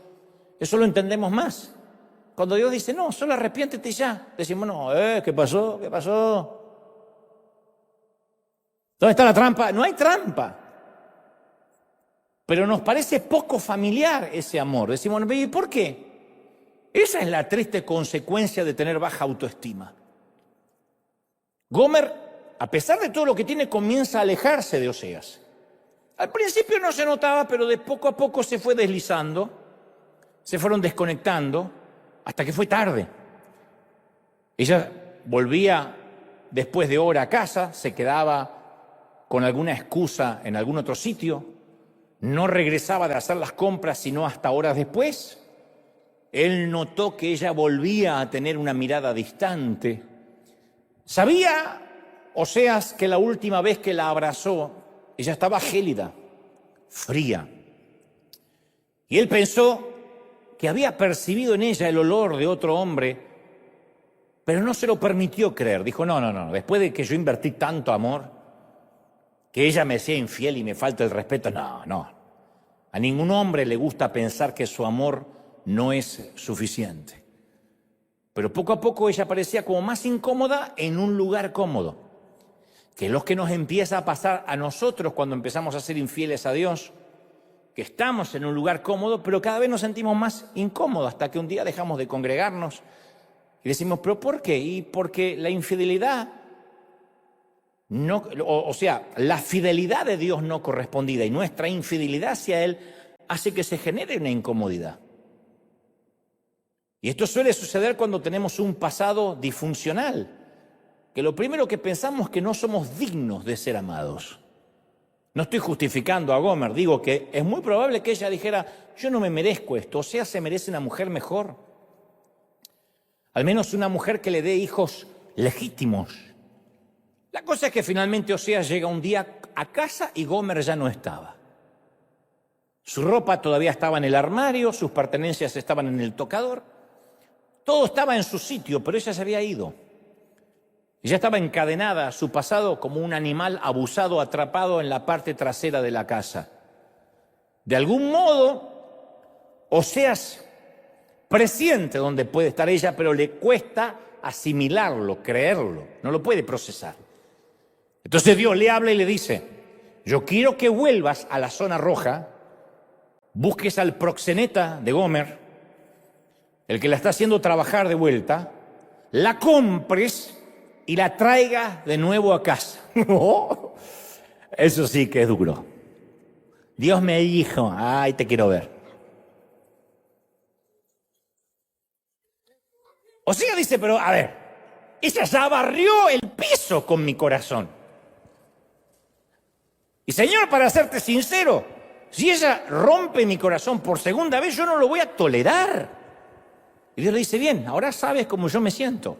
Eso lo entendemos más. Cuando Dios dice, no, solo arrepiéntete y ya. Decimos, no, ¿qué pasó? ¿Qué pasó? ¿Dónde está la trampa? No hay trampa. Pero nos parece poco familiar ese amor. Decimos, ¿y por qué? Esa es la triste consecuencia de tener baja autoestima. Gomer, a pesar de todo lo que tiene, comienza a alejarse de Oseas. Al principio no se notaba, pero de poco a poco se fue deslizando, se fueron desconectando, hasta que fue tarde. Ella volvía después de hora a casa, se quedaba con alguna excusa en algún otro sitio, no regresaba de hacer las compras sino hasta horas después. Él notó que ella volvía a tener una mirada distante. Sabía Oseas que la última vez que la abrazó, ella estaba gélida, fría. Y él pensó que había percibido en ella el olor de otro hombre, pero no se lo permitió creer. Dijo, no, después de que yo invertí tanto amor, que ella me sea infiel y me falte el respeto, no. A ningún hombre le gusta pensar que su amor no es suficiente. Pero poco a poco ella parecía como más incómoda en un lugar cómodo, que es lo que nos empieza a pasar a nosotros cuando empezamos a ser infieles a Dios, que estamos en un lugar cómodo, pero cada vez nos sentimos más incómodos, hasta que un día dejamos de congregarnos y decimos, ¿pero por qué? Y porque la infidelidad, la fidelidad de Dios no correspondida y nuestra infidelidad hacia Él hace que se genere una incomodidad. Y esto suele suceder cuando tenemos un pasado disfuncional, que lo primero que pensamos es que no somos dignos de ser amados. No estoy justificando a Gomer, digo que es muy probable que ella dijera, yo no me merezco esto, Oseas se merece una mujer mejor. Al menos una mujer que le dé hijos legítimos. La cosa es que finalmente Oseas llega un día a casa y Gomer ya no estaba. Su ropa todavía estaba en el armario, sus pertenencias estaban en el tocador. Todo estaba en su sitio, pero ella se había ido. Ella estaba encadenada a su pasado como un animal abusado, atrapado en la parte trasera de la casa. De algún modo, Oseas presiente dónde puede estar ella, pero le cuesta asimilarlo, creerlo, no lo puede procesar. Entonces Dios le habla y le dice, yo quiero que vuelvas a la zona roja, busques al proxeneta de Gomer el que la está haciendo trabajar de vuelta, la compres y la traigas de nuevo a casa. Eso sí que es duro. Dios me dijo, ay, te quiero ver. O sea, dice, pero a ver, ella ya barrió el piso con mi corazón. Y Señor, para serte sincero, si ella rompe mi corazón por segunda vez, yo no lo voy a tolerar. Y Dios le dice, bien, ahora sabes cómo yo me siento.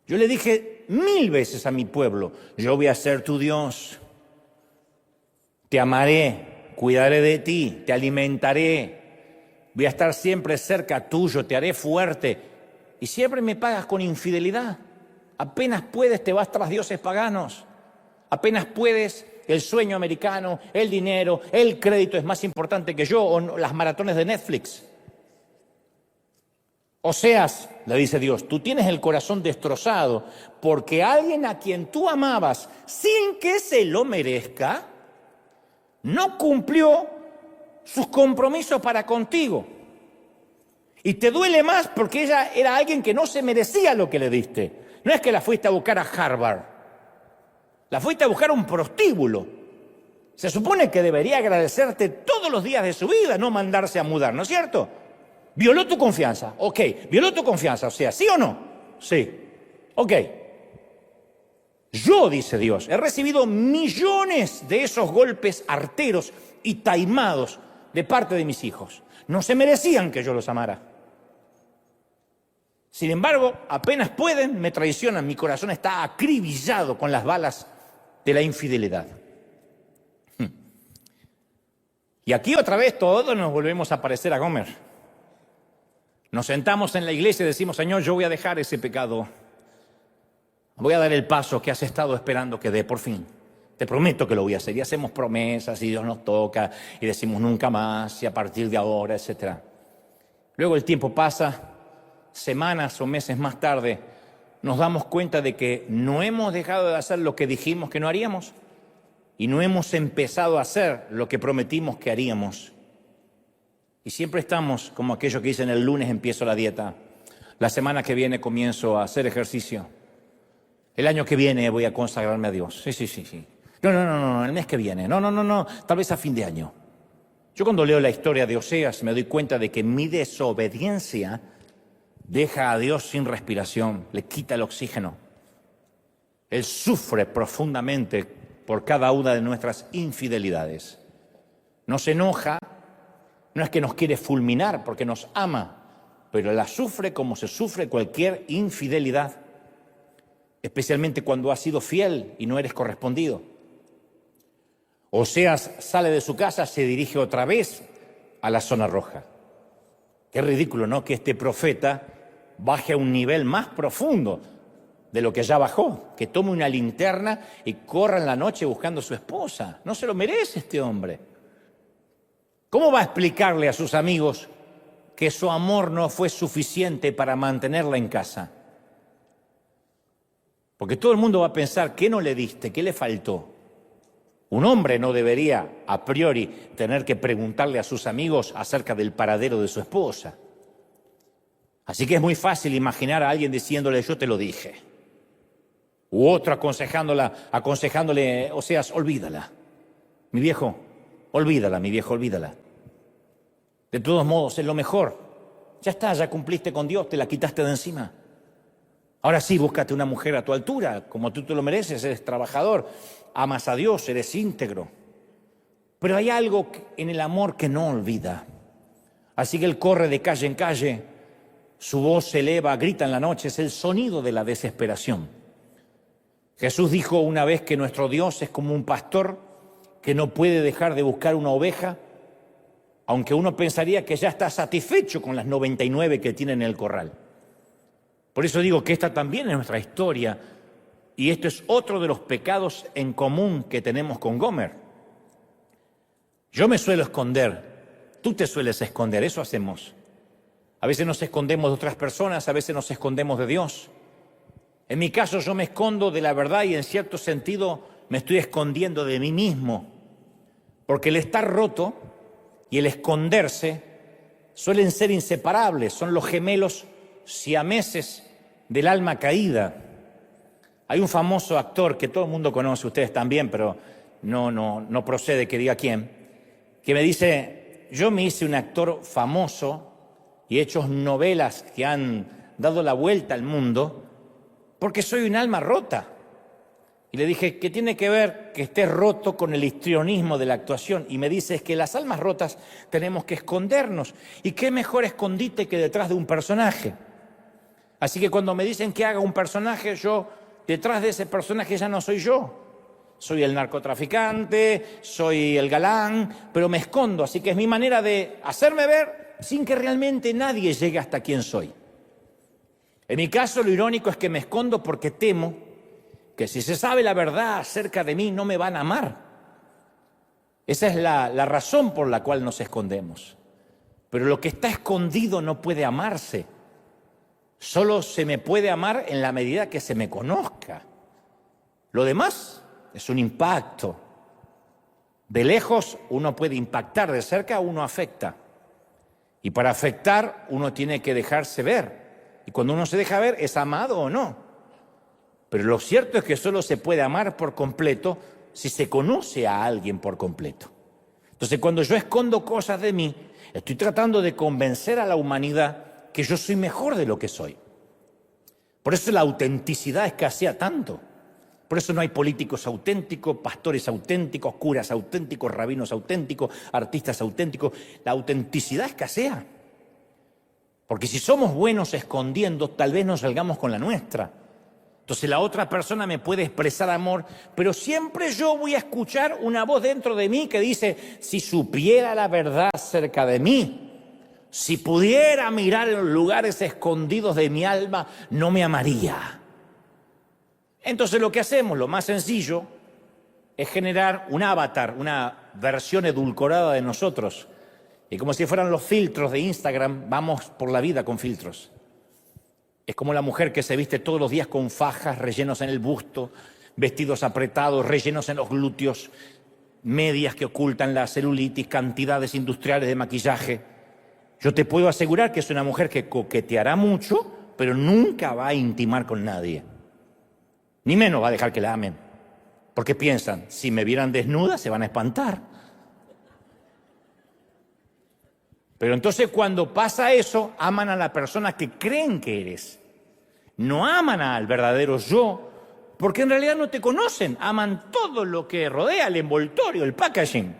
Yo le dije 1000 veces a mi pueblo, yo voy a ser tu Dios. Te amaré, cuidaré de ti, te alimentaré, voy a estar siempre cerca tuyo, te haré fuerte. Y siempre me pagas con infidelidad. Apenas puedes, te vas tras dioses paganos. Apenas puedes, el sueño americano, el dinero, el crédito es más importante que yo, o las maratones de Netflix. Oseas, le dice Dios, tú tienes el corazón destrozado porque alguien a quien tú amabas sin que se lo merezca, no cumplió sus compromisos para contigo. Y te duele más porque ella era alguien que no se merecía lo que le diste. No es que la fuiste a buscar a Harvard, la fuiste a buscar a un prostíbulo. Se supone que debería agradecerte todos los días de su vida, no mandarse a mudar, ¿no es cierto? Violó tu confianza, ok, violó tu confianza, o sea, ¿sí o no? Sí, ok. Yo, dice Dios, he recibido millones de esos golpes arteros y taimados de parte de mis hijos. No se merecían que yo los amara. Sin embargo, apenas pueden, me traicionan. Mi corazón está acribillado con las balas de la infidelidad. Y aquí otra vez todos nos volvemos a parecer a Gomer. Nos sentamos en la iglesia y decimos, Señor, yo voy a dejar ese pecado. Voy a dar el paso que has estado esperando que dé por fin. Te prometo que lo voy a hacer. Y hacemos promesas y Dios nos toca y decimos nunca más y a partir de ahora, etc. Luego el tiempo pasa, semanas o meses más tarde, nos damos cuenta de que no hemos dejado de hacer lo que dijimos que no haríamos y no hemos empezado a hacer lo que prometimos que haríamos. Y siempre estamos como aquellos que dicen el lunes empiezo la dieta, la semana que viene comienzo a hacer ejercicio, el año que viene voy a consagrarme a Dios. Sí. No, el mes que viene, no, tal vez a fin de año. Yo cuando leo la historia de Oseas me doy cuenta de que mi desobediencia deja a Dios sin respiración, le quita el oxígeno. Él sufre profundamente por cada una de nuestras infidelidades. Nos enoja, no es que nos quiere fulminar porque nos ama, pero la sufre como se sufre cualquier infidelidad, especialmente cuando has sido fiel y no eres correspondido. Oseas sale de su casa, se dirige otra vez a la zona roja. Qué ridículo, ¿no? Que este profeta baje a un nivel más profundo de lo que ya bajó, que tome una linterna y corra en la noche buscando a su esposa. No se lo merece este hombre. ¿Cómo va a explicarle a sus amigos que su amor no fue suficiente para mantenerla en casa? Porque todo el mundo va a pensar, ¿qué no le diste? ¿Qué le faltó? Un hombre no debería, a priori, tener que preguntarle a sus amigos acerca del paradero de su esposa. Así que es muy fácil imaginar a alguien diciéndole, yo te lo dije. U otro aconsejándole, Oseas, olvídala. Mi viejo, olvídala. De todos modos, es lo mejor. Ya está, ya cumpliste con Dios, te la quitaste de encima. Ahora sí, búscate una mujer a tu altura, como tú te lo mereces, eres trabajador, amas a Dios, eres íntegro. Pero hay algo en el amor que no olvida. Así que él corre de calle en calle, su voz se eleva, grita en la noche, es el sonido de la desesperación. Jesús dijo una vez que nuestro Dios es como un pastor que no puede dejar de buscar una oveja, aunque uno pensaría que ya está satisfecho con las 99 que tiene en el corral. Por eso digo que esta también es nuestra historia y esto es otro de los pecados en común que tenemos con Gomer. Yo me suelo esconder, tú te sueles esconder, eso hacemos. A veces nos escondemos de otras personas, a veces nos escondemos de Dios. En mi caso yo me escondo de la verdad y en cierto sentido me estoy escondiendo de mí mismo, porque el estar roto y el esconderse suelen ser inseparables, son los gemelos siameses del alma caída. Hay un famoso actor que todo el mundo conoce, ustedes también, pero no procede que diga quién, que me dice: yo me hice un actor famoso y he hecho novelas que han dado la vuelta al mundo porque soy un alma rota. Y le dije: ¿qué tiene que ver que estés roto con el histrionismo de la actuación? Y me dice: es que las almas rotas tenemos que escondernos. ¿Y qué mejor escondite que detrás de un personaje? Así que cuando me dicen que haga un personaje, yo detrás de ese personaje ya no soy yo. Soy el narcotraficante, soy el galán, pero me escondo. Así que es mi manera de hacerme ver sin que realmente nadie llegue hasta quien soy. En mi caso, lo irónico es que me escondo porque temo que si se sabe la verdad acerca de mí, no me van a amar. Esa es la razón por la cual nos escondemos. Pero lo que está escondido no puede amarse. Solo se me puede amar en la medida que se me conozca. Lo demás es un impacto. De lejos uno puede impactar, de cerca uno afecta. Y para afectar uno tiene que dejarse ver. Y cuando uno se deja ver, ¿es amado o no? Pero lo cierto es que solo se puede amar por completo si se conoce a alguien por completo. Entonces, cuando yo escondo cosas de mí, estoy tratando de convencer a la humanidad que yo soy mejor de lo que soy. Por eso la autenticidad escasea tanto. Por eso no hay políticos auténticos, pastores auténticos, curas auténticos, rabinos auténticos, artistas auténticos. La autenticidad escasea. Porque si somos buenos escondiendo, tal vez no salgamos con la nuestra. Entonces la otra persona me puede expresar amor, pero siempre yo voy a escuchar una voz dentro de mí que dice: si supiera la verdad acerca de mí, si pudiera mirar en los lugares escondidos de mi alma, no me amaría. Entonces lo que hacemos, lo más sencillo, es generar un avatar, una versión edulcorada de nosotros. Y como si fueran los filtros de Instagram, vamos por la vida con filtros. Es como la mujer que se viste todos los días con fajas, rellenos en el busto, vestidos apretados, rellenos en los glúteos, medias que ocultan la celulitis, cantidades industriales de maquillaje. Yo te puedo asegurar que es una mujer que coqueteará mucho, pero nunca va a intimar con nadie. Ni menos va a dejar que la amen. Porque piensan: si me vieran desnuda se van a espantar. Pero entonces cuando pasa eso, aman a la persona que creen que eres. No aman al verdadero yo, porque en realidad no te conocen. Aman todo lo que rodea, el envoltorio, el packaging.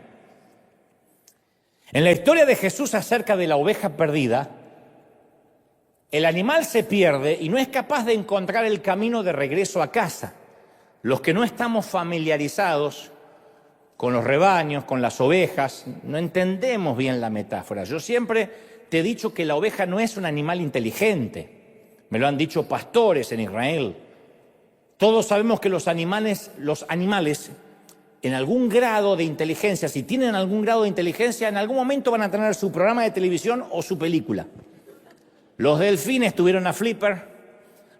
En la historia de Jesús acerca de la oveja perdida, el animal se pierde y no es capaz de encontrar el camino de regreso a casa. Los que no estamos familiarizados con los rebaños, con las ovejas, no entendemos bien la metáfora. Yo siempre te he dicho que la oveja no es un animal inteligente. Me lo han dicho pastores en Israel. Todos sabemos que los animales en algún grado de inteligencia, si tienen algún grado de inteligencia, en algún momento van a tener su programa de televisión o su película. Los delfines tuvieron a Flipper,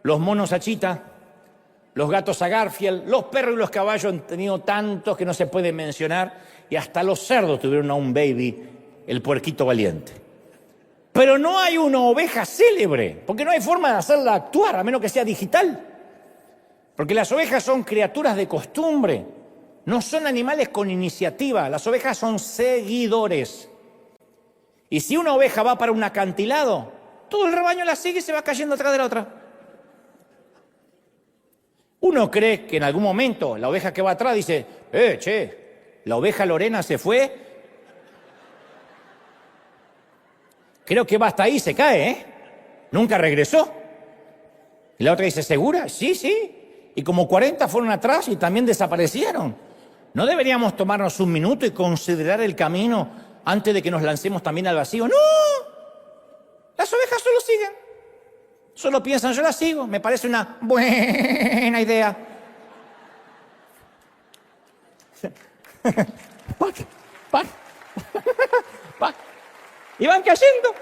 los monos a Chita, los gatos a Garfield, los perros y los caballos han tenido tantos que no se puede mencionar, y hasta los cerdos tuvieron a un baby, el puerquito valiente. Pero no hay una oveja célebre, porque no hay forma de hacerla actuar, a menos que sea digital. Porque las ovejas son criaturas de costumbre, no son animales con iniciativa, las ovejas son seguidores. Y si una oveja va para un acantilado, todo el rebaño la sigue y se va cayendo atrás de la otra. Uno cree que en algún momento la oveja que va atrás dice: la oveja Lorena se fue. Creo que va hasta ahí, se cae, nunca regresó. Y la otra dice: ¿segura? Sí. Y como 40 fueron atrás y también desaparecieron. ¿No deberíamos tomarnos un minuto y considerar el camino antes de que nos lancemos también al vacío? ¡No! Las ovejas solo siguen. Solo piensan: yo la sigo, me parece una buena idea. Y van cayendo.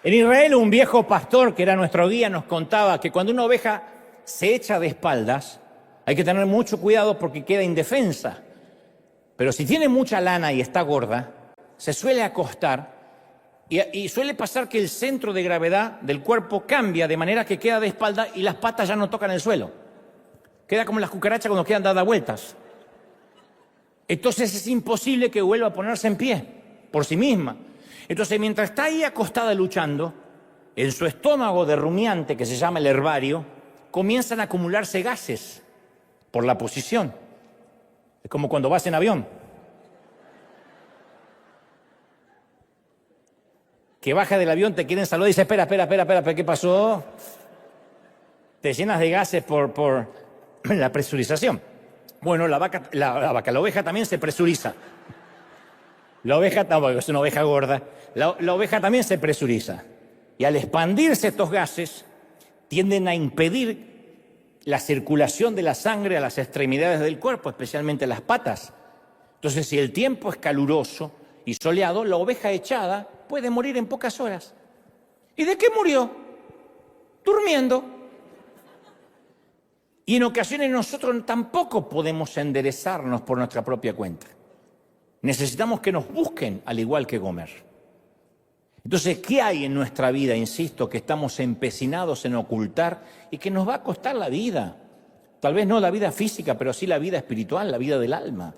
En Israel, un viejo pastor que era nuestro guía nos contaba que cuando una oveja se echa de espaldas, hay que tener mucho cuidado porque queda indefensa. Pero si tiene mucha lana y está gorda, se suele acostar Y suele pasar que el centro de gravedad del cuerpo cambia de manera que queda de espalda y las patas ya no tocan el suelo. Queda como las cucarachas cuando quedan dadas vueltas. Entonces es imposible que vuelva a ponerse en pie por sí misma. Entonces, mientras está ahí acostada luchando, en su estómago de rumiante, que se llama el herbario, comienzan a acumularse gases por la posición. Es como cuando vas en avión. Que baja del avión, te quieren saludar y dice, espera, ¿qué pasó? Te llenas de gases por la presurización. Bueno, la oveja también se presuriza. La oveja, no, es una oveja gorda, la oveja también se presuriza. Y al expandirse estos gases, tienden a impedir la circulación de la sangre a las extremidades del cuerpo, especialmente las patas. Entonces, si el tiempo es caluroso y soleado, la oveja echada puede morir en pocas horas. ¿Y de qué murió? Durmiendo. Y en ocasiones nosotros tampoco podemos enderezarnos por nuestra propia cuenta. Necesitamos que nos busquen, al igual que Gomer. Entonces, ¿qué hay en nuestra vida, insisto, que estamos empecinados en ocultar y que nos va a costar la vida? Tal vez no la vida física, pero sí la vida espiritual, la vida del alma.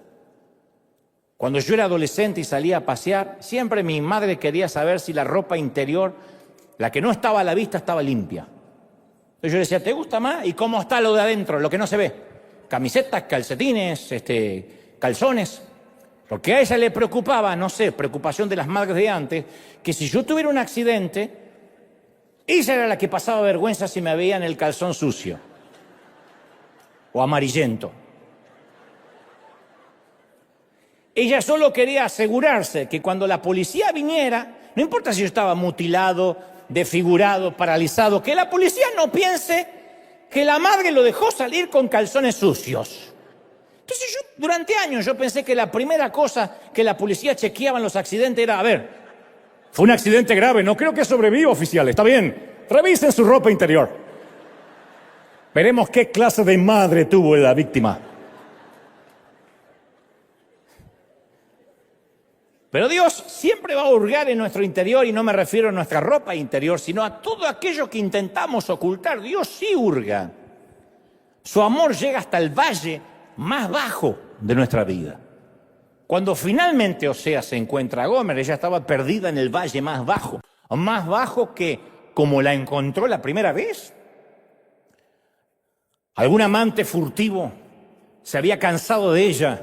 Cuando yo era adolescente y salía a pasear, siempre mi madre quería saber si la ropa interior, la que no estaba a la vista, estaba limpia. Entonces yo le decía, ¿te gusta más? ¿Y cómo está lo de adentro, lo que no se ve? Camisetas, calcetines, calzones. Porque a ella le preocupaba, no sé, preocupación de las madres de antes, que si yo tuviera un accidente, ella era la que pasaba vergüenza si me veía en el calzón sucio o amarillento. Ella solo quería asegurarse que cuando la policía viniera, no importa si yo estaba mutilado, desfigurado, paralizado, que la policía no piense que la madre lo dejó salir con calzones sucios. Entonces durante años yo pensé que la primera cosa que la policía chequeaba en los accidentes era, a ver, fue un accidente grave, no creo que sobreviva, oficial, está bien, revisen su ropa interior. Veremos qué clase de madre tuvo la víctima. Pero Dios siempre va a hurgar en nuestro interior, y no me refiero a nuestra ropa interior, sino a todo aquello que intentamos ocultar. Dios sí hurga. Su amor llega hasta el valle más bajo de nuestra vida. Cuando finalmente Oseas se encuentra a Gomer, ella estaba perdida en el valle más bajo que como la encontró la primera vez. Algún amante furtivo se había cansado de ella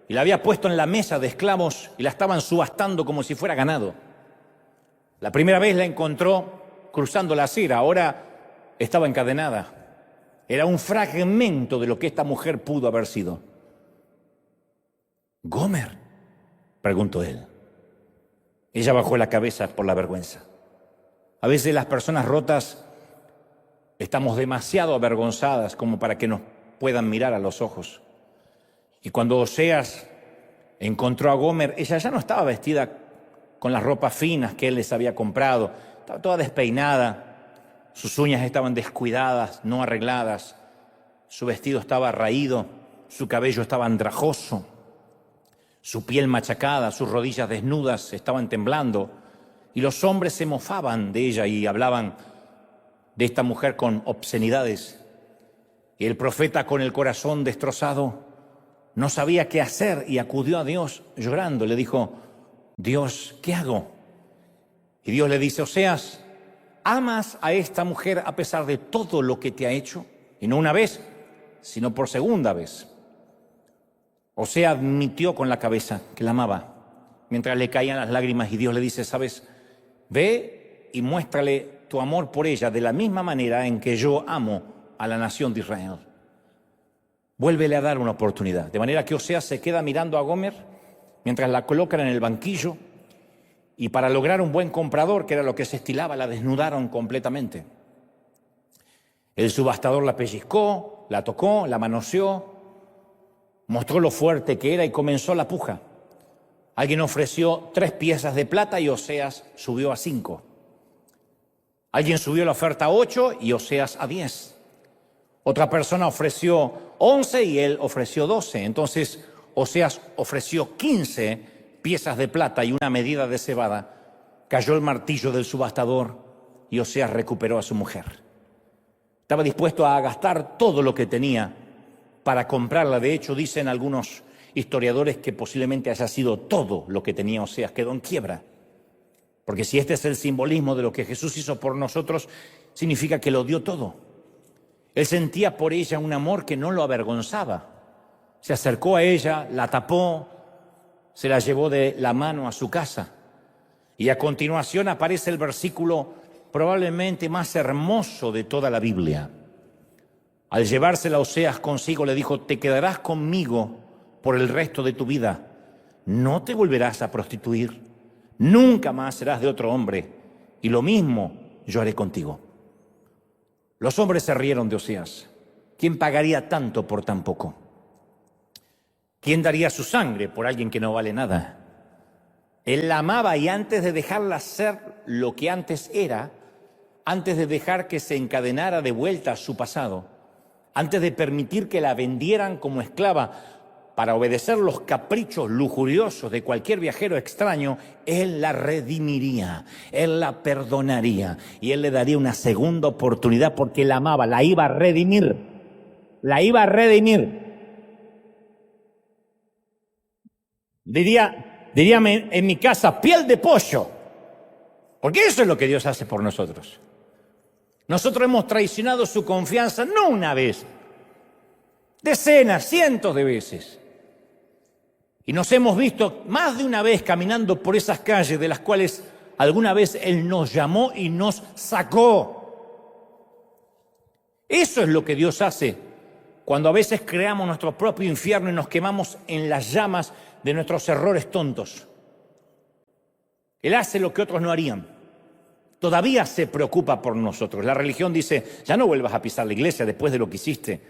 y la había puesto en la mesa de esclavos y la estaban subastando como si fuera ganado. La primera vez la encontró cruzando la acera, ahora estaba encadenada. Era un fragmento de lo que esta mujer pudo haber sido. ¿Gomer?, preguntó él. Ella bajó la cabeza por la vergüenza. A veces las personas rotas estamos demasiado avergonzadas como para que nos puedan mirar a los ojos. Y cuando Oseas encontró a Gomer, ella ya no estaba vestida con las ropas finas que él les había comprado. Estaba toda despeinada, sus uñas estaban descuidadas, no arregladas, su vestido estaba raído, su cabello estaba andrajoso, su piel machacada, sus rodillas desnudas estaban temblando, y los hombres se mofaban de ella y hablaban de esta mujer con obscenidades. Y el profeta, con el corazón destrozado, no sabía qué hacer y acudió a Dios llorando. Le dijo, Dios, ¿qué hago? Y Dios le dice, Oseas, ¿amas a esta mujer a pesar de todo lo que te ha hecho? Y no una vez, sino por segunda vez. Oseas admitió con la cabeza que la amaba, mientras le caían las lágrimas, y Dios le dice, ¿sabes? Ve y muéstrale tu amor por ella de la misma manera en que yo amo a la nación de Israel. Vuélvele a dar una oportunidad. De manera que Oseas se queda mirando a Gomer mientras la colocan en el banquillo, y para lograr un buen comprador, que era lo que se estilaba, la desnudaron completamente. El subastador la pellizcó, la tocó, la manoseó, mostró lo fuerte que era y comenzó la puja. Alguien ofreció 3 piezas de plata y Oseas subió a 5. Alguien subió la oferta a 8 y Oseas a 10. Otra persona ofreció 11 y él ofreció 12. Entonces Oseas ofreció 15 piezas de plata y una medida de cebada. Cayó el martillo del subastador y Oseas recuperó a su mujer. Estaba dispuesto a gastar todo lo que tenía para comprarla. De hecho, dicen algunos historiadores que posiblemente haya sido todo lo que tenía Oseas. Quedó en quiebra. Porque si este es el simbolismo de lo que Jesús hizo por nosotros, significa que lo dio todo. Él sentía por ella un amor que no lo avergonzaba. Se acercó a ella, la tapó, se la llevó de la mano a su casa. Y a continuación aparece el versículo probablemente más hermoso de toda la Biblia. Al llevársela Oseas consigo, le dijo: te quedarás conmigo por el resto de tu vida. No te volverás a prostituir. Nunca más serás de otro hombre. Y lo mismo yo haré contigo. Los hombres se rieron de Oseas. ¿Quién pagaría tanto por tan poco? ¿Quién daría su sangre por alguien que no vale nada? Él la amaba y antes de dejarla ser lo que antes era, antes de dejar que se encadenara de vuelta a su pasado, antes de permitir que la vendieran como esclava para obedecer los caprichos lujuriosos de cualquier viajero extraño, Él la redimiría, Él la perdonaría y Él le daría una segunda oportunidad porque la amaba, la iba a redimir, la iba a redimir. Diría en mi casa, piel de pollo, porque eso es lo que Dios hace por nosotros. Nosotros hemos traicionado su confianza no una vez, decenas, cientos de veces. Y nos hemos visto más de una vez caminando por esas calles de las cuales alguna vez Él nos llamó y nos sacó. Eso es lo que Dios hace cuando a veces creamos nuestro propio infierno y nos quemamos en las llamas de nuestros errores tontos. Él hace lo que otros no harían. Todavía se preocupa por nosotros. La religión dice: ya no vuelvas a pisar la iglesia después de lo que hiciste.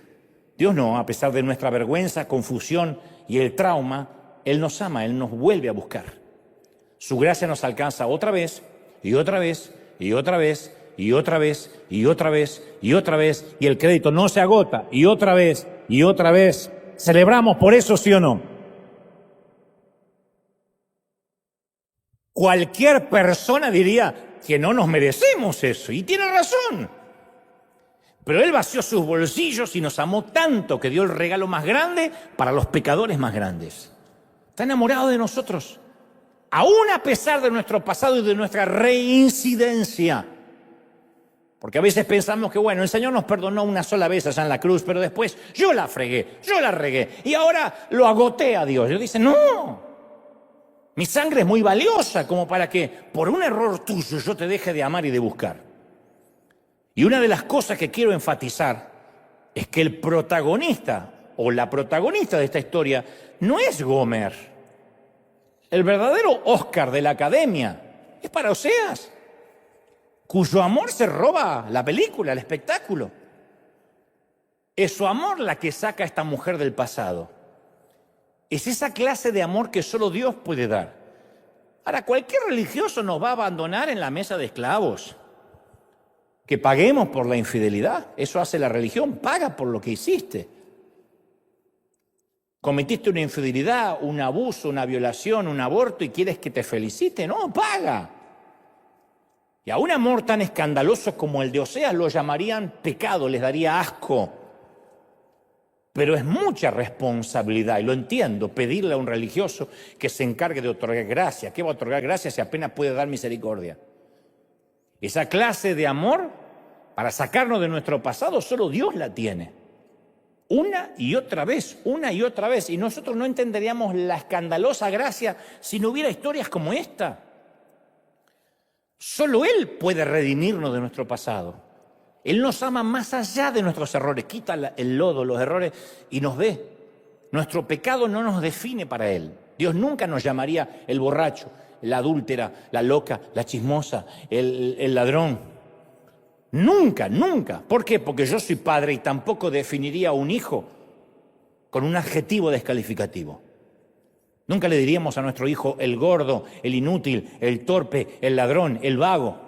Dios no, a pesar de nuestra vergüenza, confusión y el trauma, Él nos ama, Él nos vuelve a buscar. Su gracia nos alcanza otra vez, y otra vez, y otra vez, y otra vez, y otra vez, y otra vez, y el crédito no se agota, y otra vez, y otra vez. ¿Celebramos por eso, sí o no? Cualquier persona diría que no nos merecemos eso, y tiene razón. Pero Él vació sus bolsillos y nos amó tanto que dio el regalo más grande para los pecadores más grandes. Está enamorado de nosotros, aún a pesar de nuestro pasado y de nuestra reincidencia. Porque a veces pensamos que, bueno, el Señor nos perdonó una sola vez allá en la cruz, pero después yo la fregué, yo la regué, y ahora lo agoté a Dios. Dios dice: no. Mi sangre es muy valiosa como para que por un error tuyo yo te deje de amar y de buscar. Y una de las cosas que quiero enfatizar es que el protagonista o la protagonista de esta historia no es Gomer. El verdadero Oscar de la Academia es para Oseas, cuyo amor se roba la película, el espectáculo. Es su amor la que saca a esta mujer del pasado. Es esa clase de amor que solo Dios puede dar. Ahora, cualquier religioso nos va a abandonar en la mesa de esclavos. Que paguemos por la infidelidad. Eso hace la religión, paga por lo que hiciste. Cometiste una infidelidad, un abuso, una violación, un aborto y quieres que te felicite. No, paga. Y a un amor tan escandaloso como el de Oseas lo llamarían pecado, les daría asco. Pero es mucha responsabilidad, y lo entiendo, pedirle a un religioso que se encargue de otorgar gracia. ¿Qué va a otorgar gracia si apenas puede dar misericordia? Esa clase de amor, para sacarnos de nuestro pasado, solo Dios la tiene. Una y otra vez, una y otra vez. Y nosotros no entenderíamos la escandalosa gracia si no hubiera historias como esta. Solo Él puede redimirnos de nuestro pasado. Él nos ama más allá de nuestros errores, quita el lodo, los errores y nos ve. Nuestro pecado no nos define para Él. Dios nunca nos llamaría el borracho, la adúltera, la loca, la chismosa, el ladrón. Nunca, nunca. ¿Por qué? Porque yo soy padre y tampoco definiría a un hijo con un adjetivo descalificativo. Nunca le diríamos a nuestro hijo el gordo, el inútil, el torpe, el ladrón, el vago.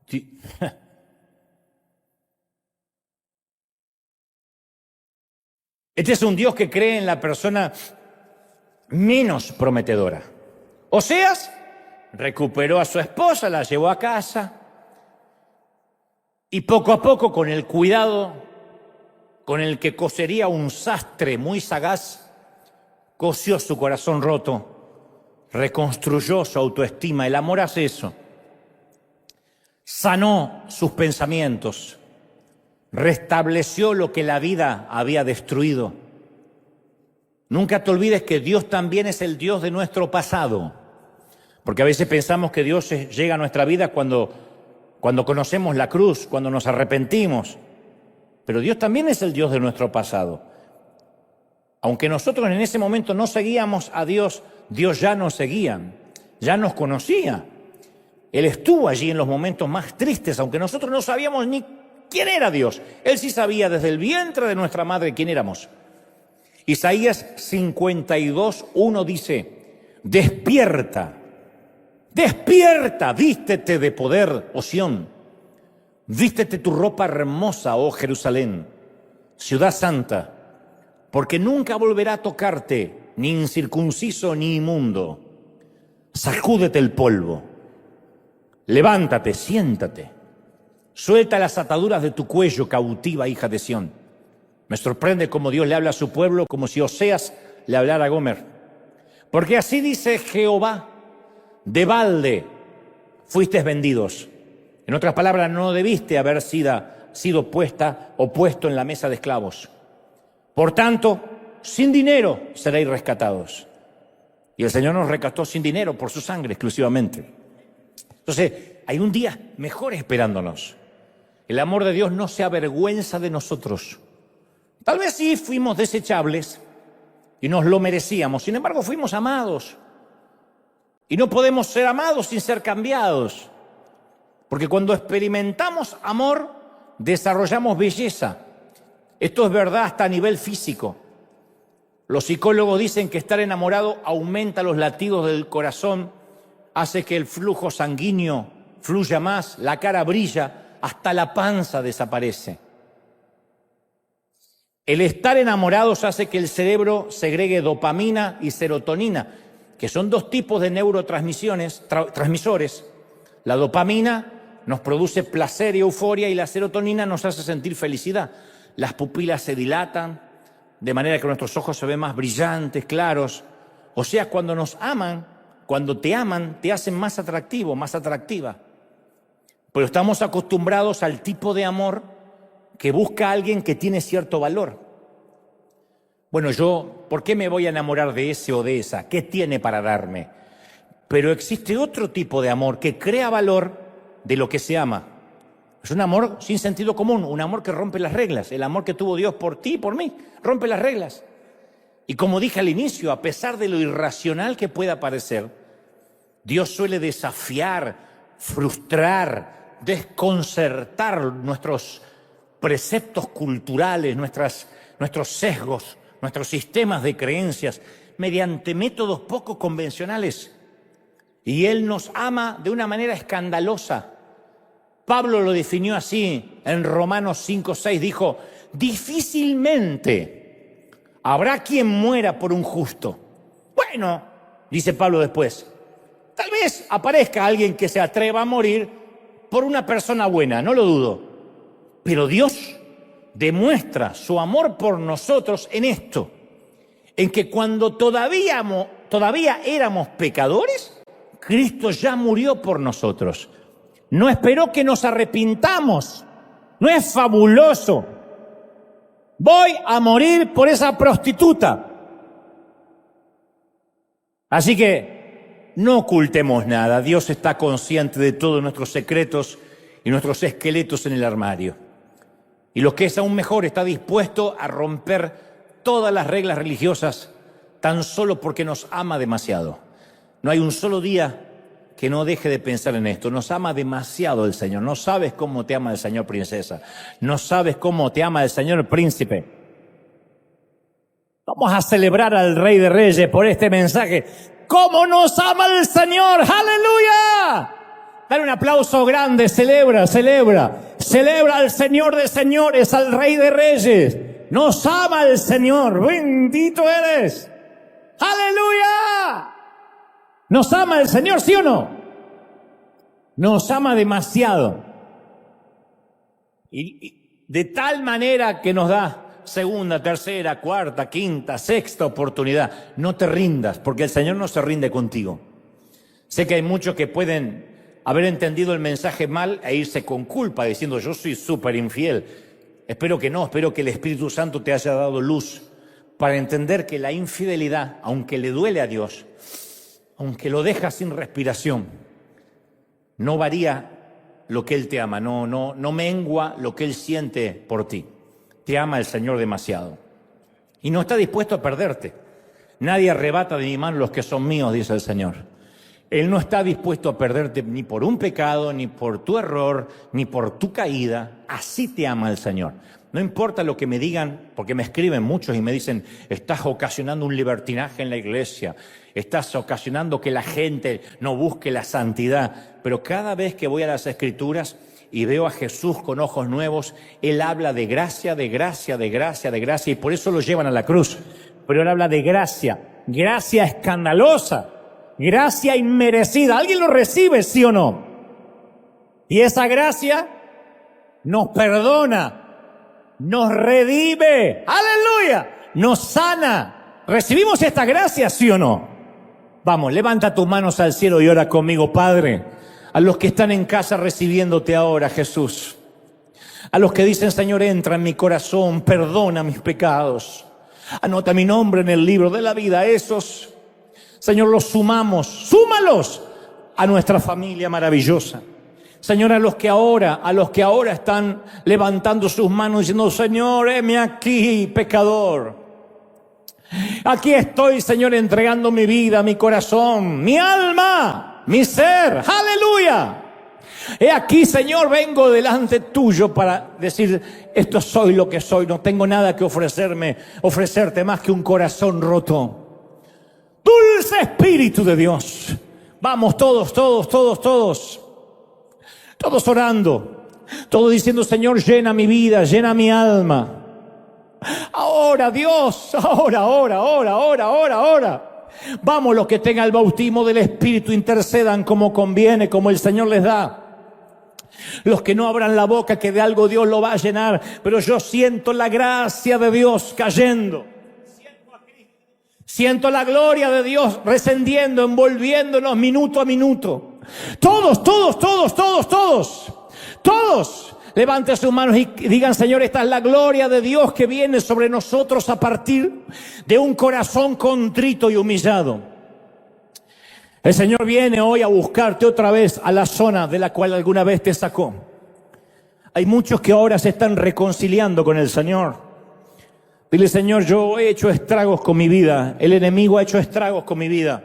Sí. Este es un Dios que cree en la persona menos prometedora. Oseas recuperó a su esposa, la llevó a casa y poco a poco, con el cuidado con el que cosería un sastre muy sagaz, cosió su corazón roto, reconstruyó su autoestima. El amor hace eso. Sanó sus pensamientos, restableció lo que la vida había destruido. Nunca te olvides que Dios también es el Dios de nuestro pasado, porque a veces pensamos que Dios llega a nuestra vida cuando conocemos la cruz, cuando nos arrepentimos, pero Dios también es el Dios de nuestro pasado. Aunque nosotros en ese momento no seguíamos a Dios, Dios ya nos seguía, ya nos conocía. Él estuvo allí en los momentos más tristes, aunque nosotros no sabíamos ni quién era Dios. Él sí sabía desde el vientre de nuestra madre quién éramos. Isaías 52:1 dice: despierta, despierta, vístete de poder, oh Sión. Vístete tu ropa hermosa, oh Jerusalén, ciudad santa, porque nunca volverá a tocarte ni incircunciso ni inmundo. Sacúdete el polvo, levántate, siéntate, suelta las ataduras de tu cuello, cautiva hija de Sión. Me sorprende cómo Dios le habla a su pueblo como si Oseas le hablara a Gomer. Porque así dice Jehová: de balde fuisteis vendidos. En otras palabras, no debiste haber sido puesta o puesto en la mesa de esclavos. Por tanto, sin dinero seréis rescatados. Y el Señor nos rescató sin dinero por su sangre exclusivamente. Entonces, hay un día mejor esperándonos. El amor de Dios no se avergüenza de nosotros. Tal vez sí fuimos desechables y nos lo merecíamos. Sin embargo, fuimos amados. Y no podemos ser amados sin ser cambiados. Porque cuando experimentamos amor, desarrollamos belleza. Esto es verdad hasta a nivel físico. Los psicólogos dicen que estar enamorado aumenta los latidos del corazón, hace que el flujo sanguíneo fluya más, la cara brilla, hasta la panza desaparece. El estar enamorados hace que el cerebro segregue dopamina y serotonina, que son dos tipos de neurotransmisores. La dopamina nos produce placer y euforia y la serotonina nos hace sentir felicidad. Las pupilas se dilatan, de manera que nuestros ojos se ven más brillantes, claros. O sea, cuando nos aman, cuando te aman, te hacen más atractivo, más atractiva. Pero estamos acostumbrados al tipo de amor que busca a alguien que tiene cierto valor. Bueno, ¿por qué me voy a enamorar de ese o de esa? ¿Qué tiene para darme? Pero existe otro tipo de amor que crea valor de lo que se ama. Es un amor sin sentido común, un amor que rompe las reglas. El amor que tuvo Dios por ti y por mí, rompe las reglas. Y como dije al inicio, a pesar de lo irracional que pueda parecer, Dios suele desafiar, frustrar, desconcertar nuestros preceptos culturales, nuestros sesgos, nuestros sistemas de creencias, mediante métodos poco convencionales. Y Él nos ama de una manera escandalosa. Pablo lo definió así en Romanos 5:6, dijo: difícilmente habrá quien muera por un justo. Bueno, dice Pablo después, tal vez aparezca alguien que se atreva a morir por una persona buena, no lo dudo. Pero Dios demuestra su amor por nosotros en esto, en que cuando todavía éramos pecadores, Cristo ya murió por nosotros. No esperó que nos arrepintamos. ¿No es fabuloso? Voy a morir por esa prostituta. Así que no ocultemos nada. Dios está consciente de todos nuestros secretos y nuestros esqueletos en el armario. Y lo que es aún mejor, está dispuesto a romper todas las reglas religiosas tan solo porque nos ama demasiado. No hay un solo día que no deje de pensar en esto. Nos ama demasiado el Señor. No sabes cómo te ama el Señor, princesa. No sabes cómo te ama el Señor, príncipe. Vamos a celebrar al Rey de Reyes por este mensaje. ¡Cómo nos ama el Señor! ¡Aleluya! Dale un aplauso grande. Celebra, celebra. Celebra al Señor de señores, al Rey de Reyes. Nos ama el Señor. Bendito eres. ¡Aleluya! ¿Nos ama el Señor, sí o no? Nos ama demasiado. Y de tal manera que nos da segunda, tercera, cuarta, quinta, sexta oportunidad. No te rindas, porque el Señor no se rinde contigo. Sé que hay muchos que pueden haber entendido el mensaje mal e irse con culpa diciendo yo soy súper infiel. Espero que no, espero que el Espíritu Santo te haya dado luz para entender que la infidelidad, aunque le duele a Dios, aunque lo deja sin respiración, no varía lo que Él te ama, no mengua lo que Él siente por ti. Te ama el Señor demasiado y no está dispuesto a perderte. Nadie arrebata de mi mano los que son míos, dice el Señor. Él no está dispuesto a perderte ni por un pecado, ni por tu error, ni por tu caída. Así te ama el Señor. No importa lo que me digan, porque me escriben muchos y me dicen, estás ocasionando un libertinaje en la iglesia, estás ocasionando que la gente no busque la santidad. Pero cada vez que voy a las Escrituras y veo a Jesús con ojos nuevos, Él habla de gracia, de gracia, de gracia, de gracia, y por eso lo llevan a la cruz. Pero Él habla de gracia, gracia escandalosa, gracia inmerecida. ¿Alguien lo recibe, sí o no? Y esa gracia nos perdona, nos redime, aleluya, nos sana. ¿Recibimos esta gracia, sí o no? Vamos, levanta tus manos al cielo y ora conmigo, Padre. A los que están en casa recibiéndote ahora, Jesús. A los que dicen, Señor, entra en mi corazón, perdona mis pecados. Anota mi nombre en el libro de la vida. Esos, Señor, los sumamos, súmalos a nuestra familia maravillosa. Señor, a los que ahora están levantando sus manos diciendo, Señor, heme aquí, pecador. Aquí estoy, Señor, entregando mi vida, mi corazón, mi alma, mi ser. ¡Aleluya! He aquí, Señor, vengo delante tuyo para decir, esto soy lo que soy. No tengo nada que ofrecerte más que un corazón roto. Dulce Espíritu de Dios. Vamos todos. Todos orando, todos diciendo, Señor, llena mi vida, llena mi alma. Ahora, Dios, ahora. Vamos, los que tengan el bautismo del Espíritu, intercedan como conviene, como el Señor les da. Los que no abran la boca, que de algo Dios lo va a llenar. Pero yo siento la gracia de Dios cayendo. Siento la gloria de Dios descendiendo, envolviéndonos minuto a minuto. Todos. Levanten sus manos y digan, Señor, esta es la gloria de Dios que viene sobre nosotros a partir de un corazón contrito y humillado. El Señor viene hoy a buscarte otra vez a la zona de la cual alguna vez te sacó. Hay muchos que ahora se están reconciliando con el Señor. Dile, Señor, yo he hecho estragos con mi vida. El enemigo ha hecho estragos con mi vida.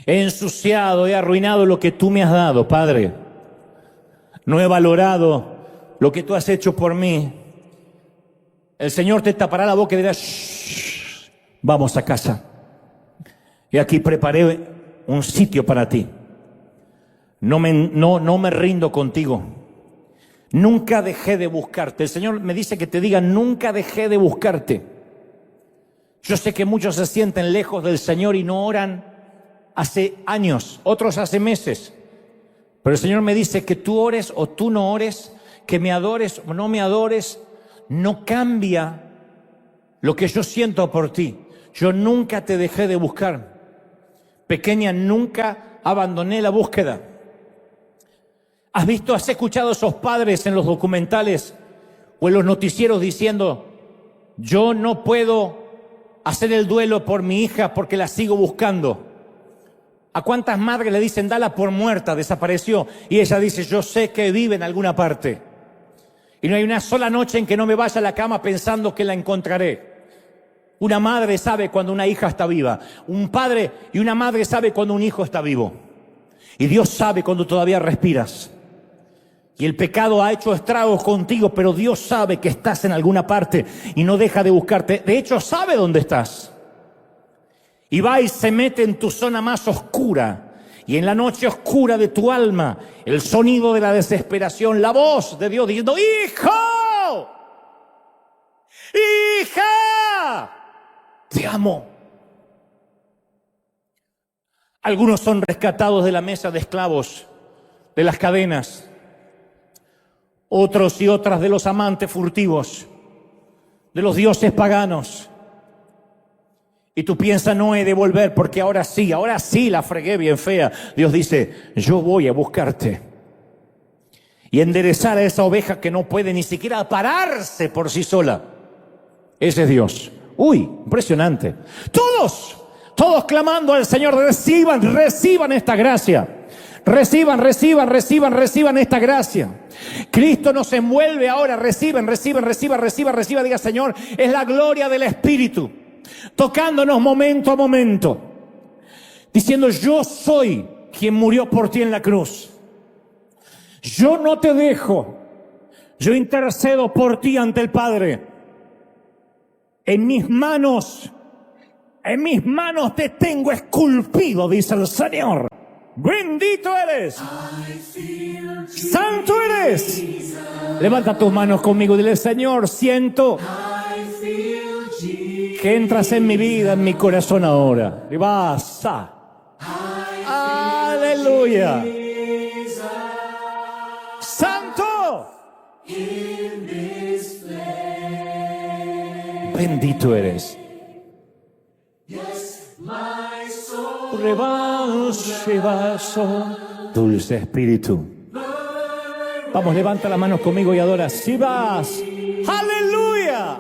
He ensuciado, he arruinado lo que tú me has dado, Padre. No he valorado lo que tú has hecho por mí. El Señor te tapará la boca y dirá, shh, vamos a casa. Y aquí preparé un sitio para ti. No me rindo contigo. Nunca dejé de buscarte. El Señor me dice que te diga, nunca dejé de buscarte. Yo sé que muchos se sienten lejos del Señor y no oran hace años, otros hace meses. Pero el Señor me dice que tú ores o tú no ores, que me adores o no me adores, no cambia lo que yo siento por ti. Yo nunca te dejé de buscar. Pequeña, nunca abandoné la búsqueda. ¿Has escuchado a esos padres en los documentales o en los noticieros diciendo, yo no puedo hacer el duelo por mi hija porque la sigo buscando? ¿A cuántas madres le dicen, dala por muerta, desapareció? Y ella dice, yo sé que vive en alguna parte. Y no hay una sola noche en que no me vaya a la cama pensando que la encontraré. Una madre sabe cuando una hija está viva. Un padre y una madre sabe cuando un hijo está vivo. Y Dios sabe cuando todavía respiras. Y el pecado ha hecho estragos contigo, pero Dios sabe que estás en alguna parte y no deja de buscarte. De hecho, sabe dónde estás. Y va y se mete en tu zona más oscura. Y en la noche oscura de tu alma, el sonido de la desesperación, la voz de Dios diciendo, ¡Hijo! ¡Hija! Te amo. Algunos son rescatados de la mesa de esclavos de las cadenas, otros y otras de los amantes furtivos, de los dioses paganos. Y tú piensas, no he de volver porque ahora sí la fregué bien fea. Dios dice, yo voy a buscarte y enderezar a esa oveja que no puede ni siquiera pararse por sí sola. Ese es Dios. Uy, impresionante. Todos clamando al Señor, reciban esta gracia. Reciban esta gracia. Cristo nos envuelve ahora, reciba. Diga, Señor, es la gloria del Espíritu, tocándonos momento a momento, diciendo, yo soy quien murió por ti en la cruz. Yo no te dejo, yo intercedo por ti ante el Padre. En mis manos te tengo esculpido, dice el Señor. Bendito eres, santo eres. Levanta tus manos conmigo y dile, Señor, siento que entras en mi vida, en mi corazón ahora. Y basta. Aleluya. Santo. Bendito eres. Dulce Espíritu. Vamos, levanta las manos conmigo y adora. Si vas. Aleluya.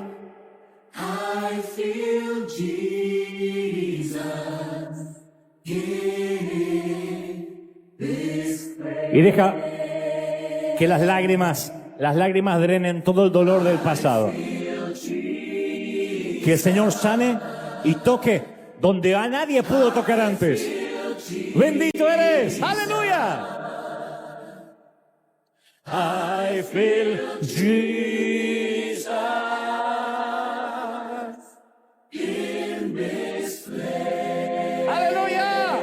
I feel Jesus in this place. Y deja que las lágrimas drenen todo el dolor del pasado. Que el Señor sane y toque donde a nadie pudo tocar antes. Bendito eres. Aleluya. I feel Jesus in this place. Aleluya.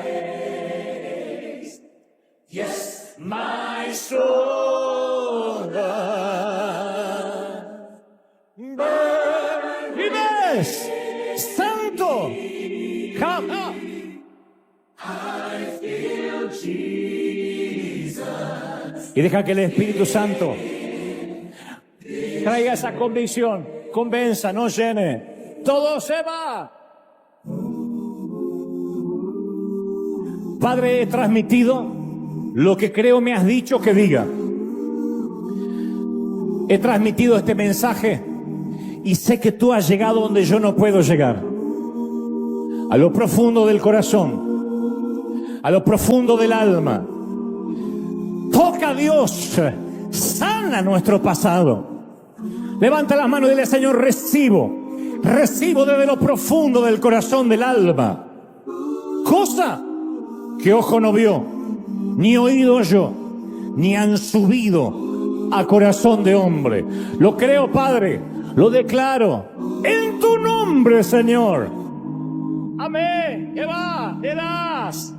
Yes, my soul burns. Santo. Come up. I feel Jesus. Y deja que el Espíritu Santo traiga esa convicción, convenza, no llene. Todo se va. Padre, he transmitido lo que creo me has dicho que diga. He transmitido este mensaje y sé que tú has llegado donde yo no puedo llegar. A lo profundo del corazón, a lo profundo del alma. Toca a Dios, sana nuestro pasado. Levanta las manos y dile, Señor, recibo desde lo profundo del corazón del alma. Cosa que ojo no vio, ni oído oyó, ni han subido a corazón de hombre. Lo creo, Padre, lo declaro en tu nombre, Señor. Amén. ¿Qué va? ¿Qué das?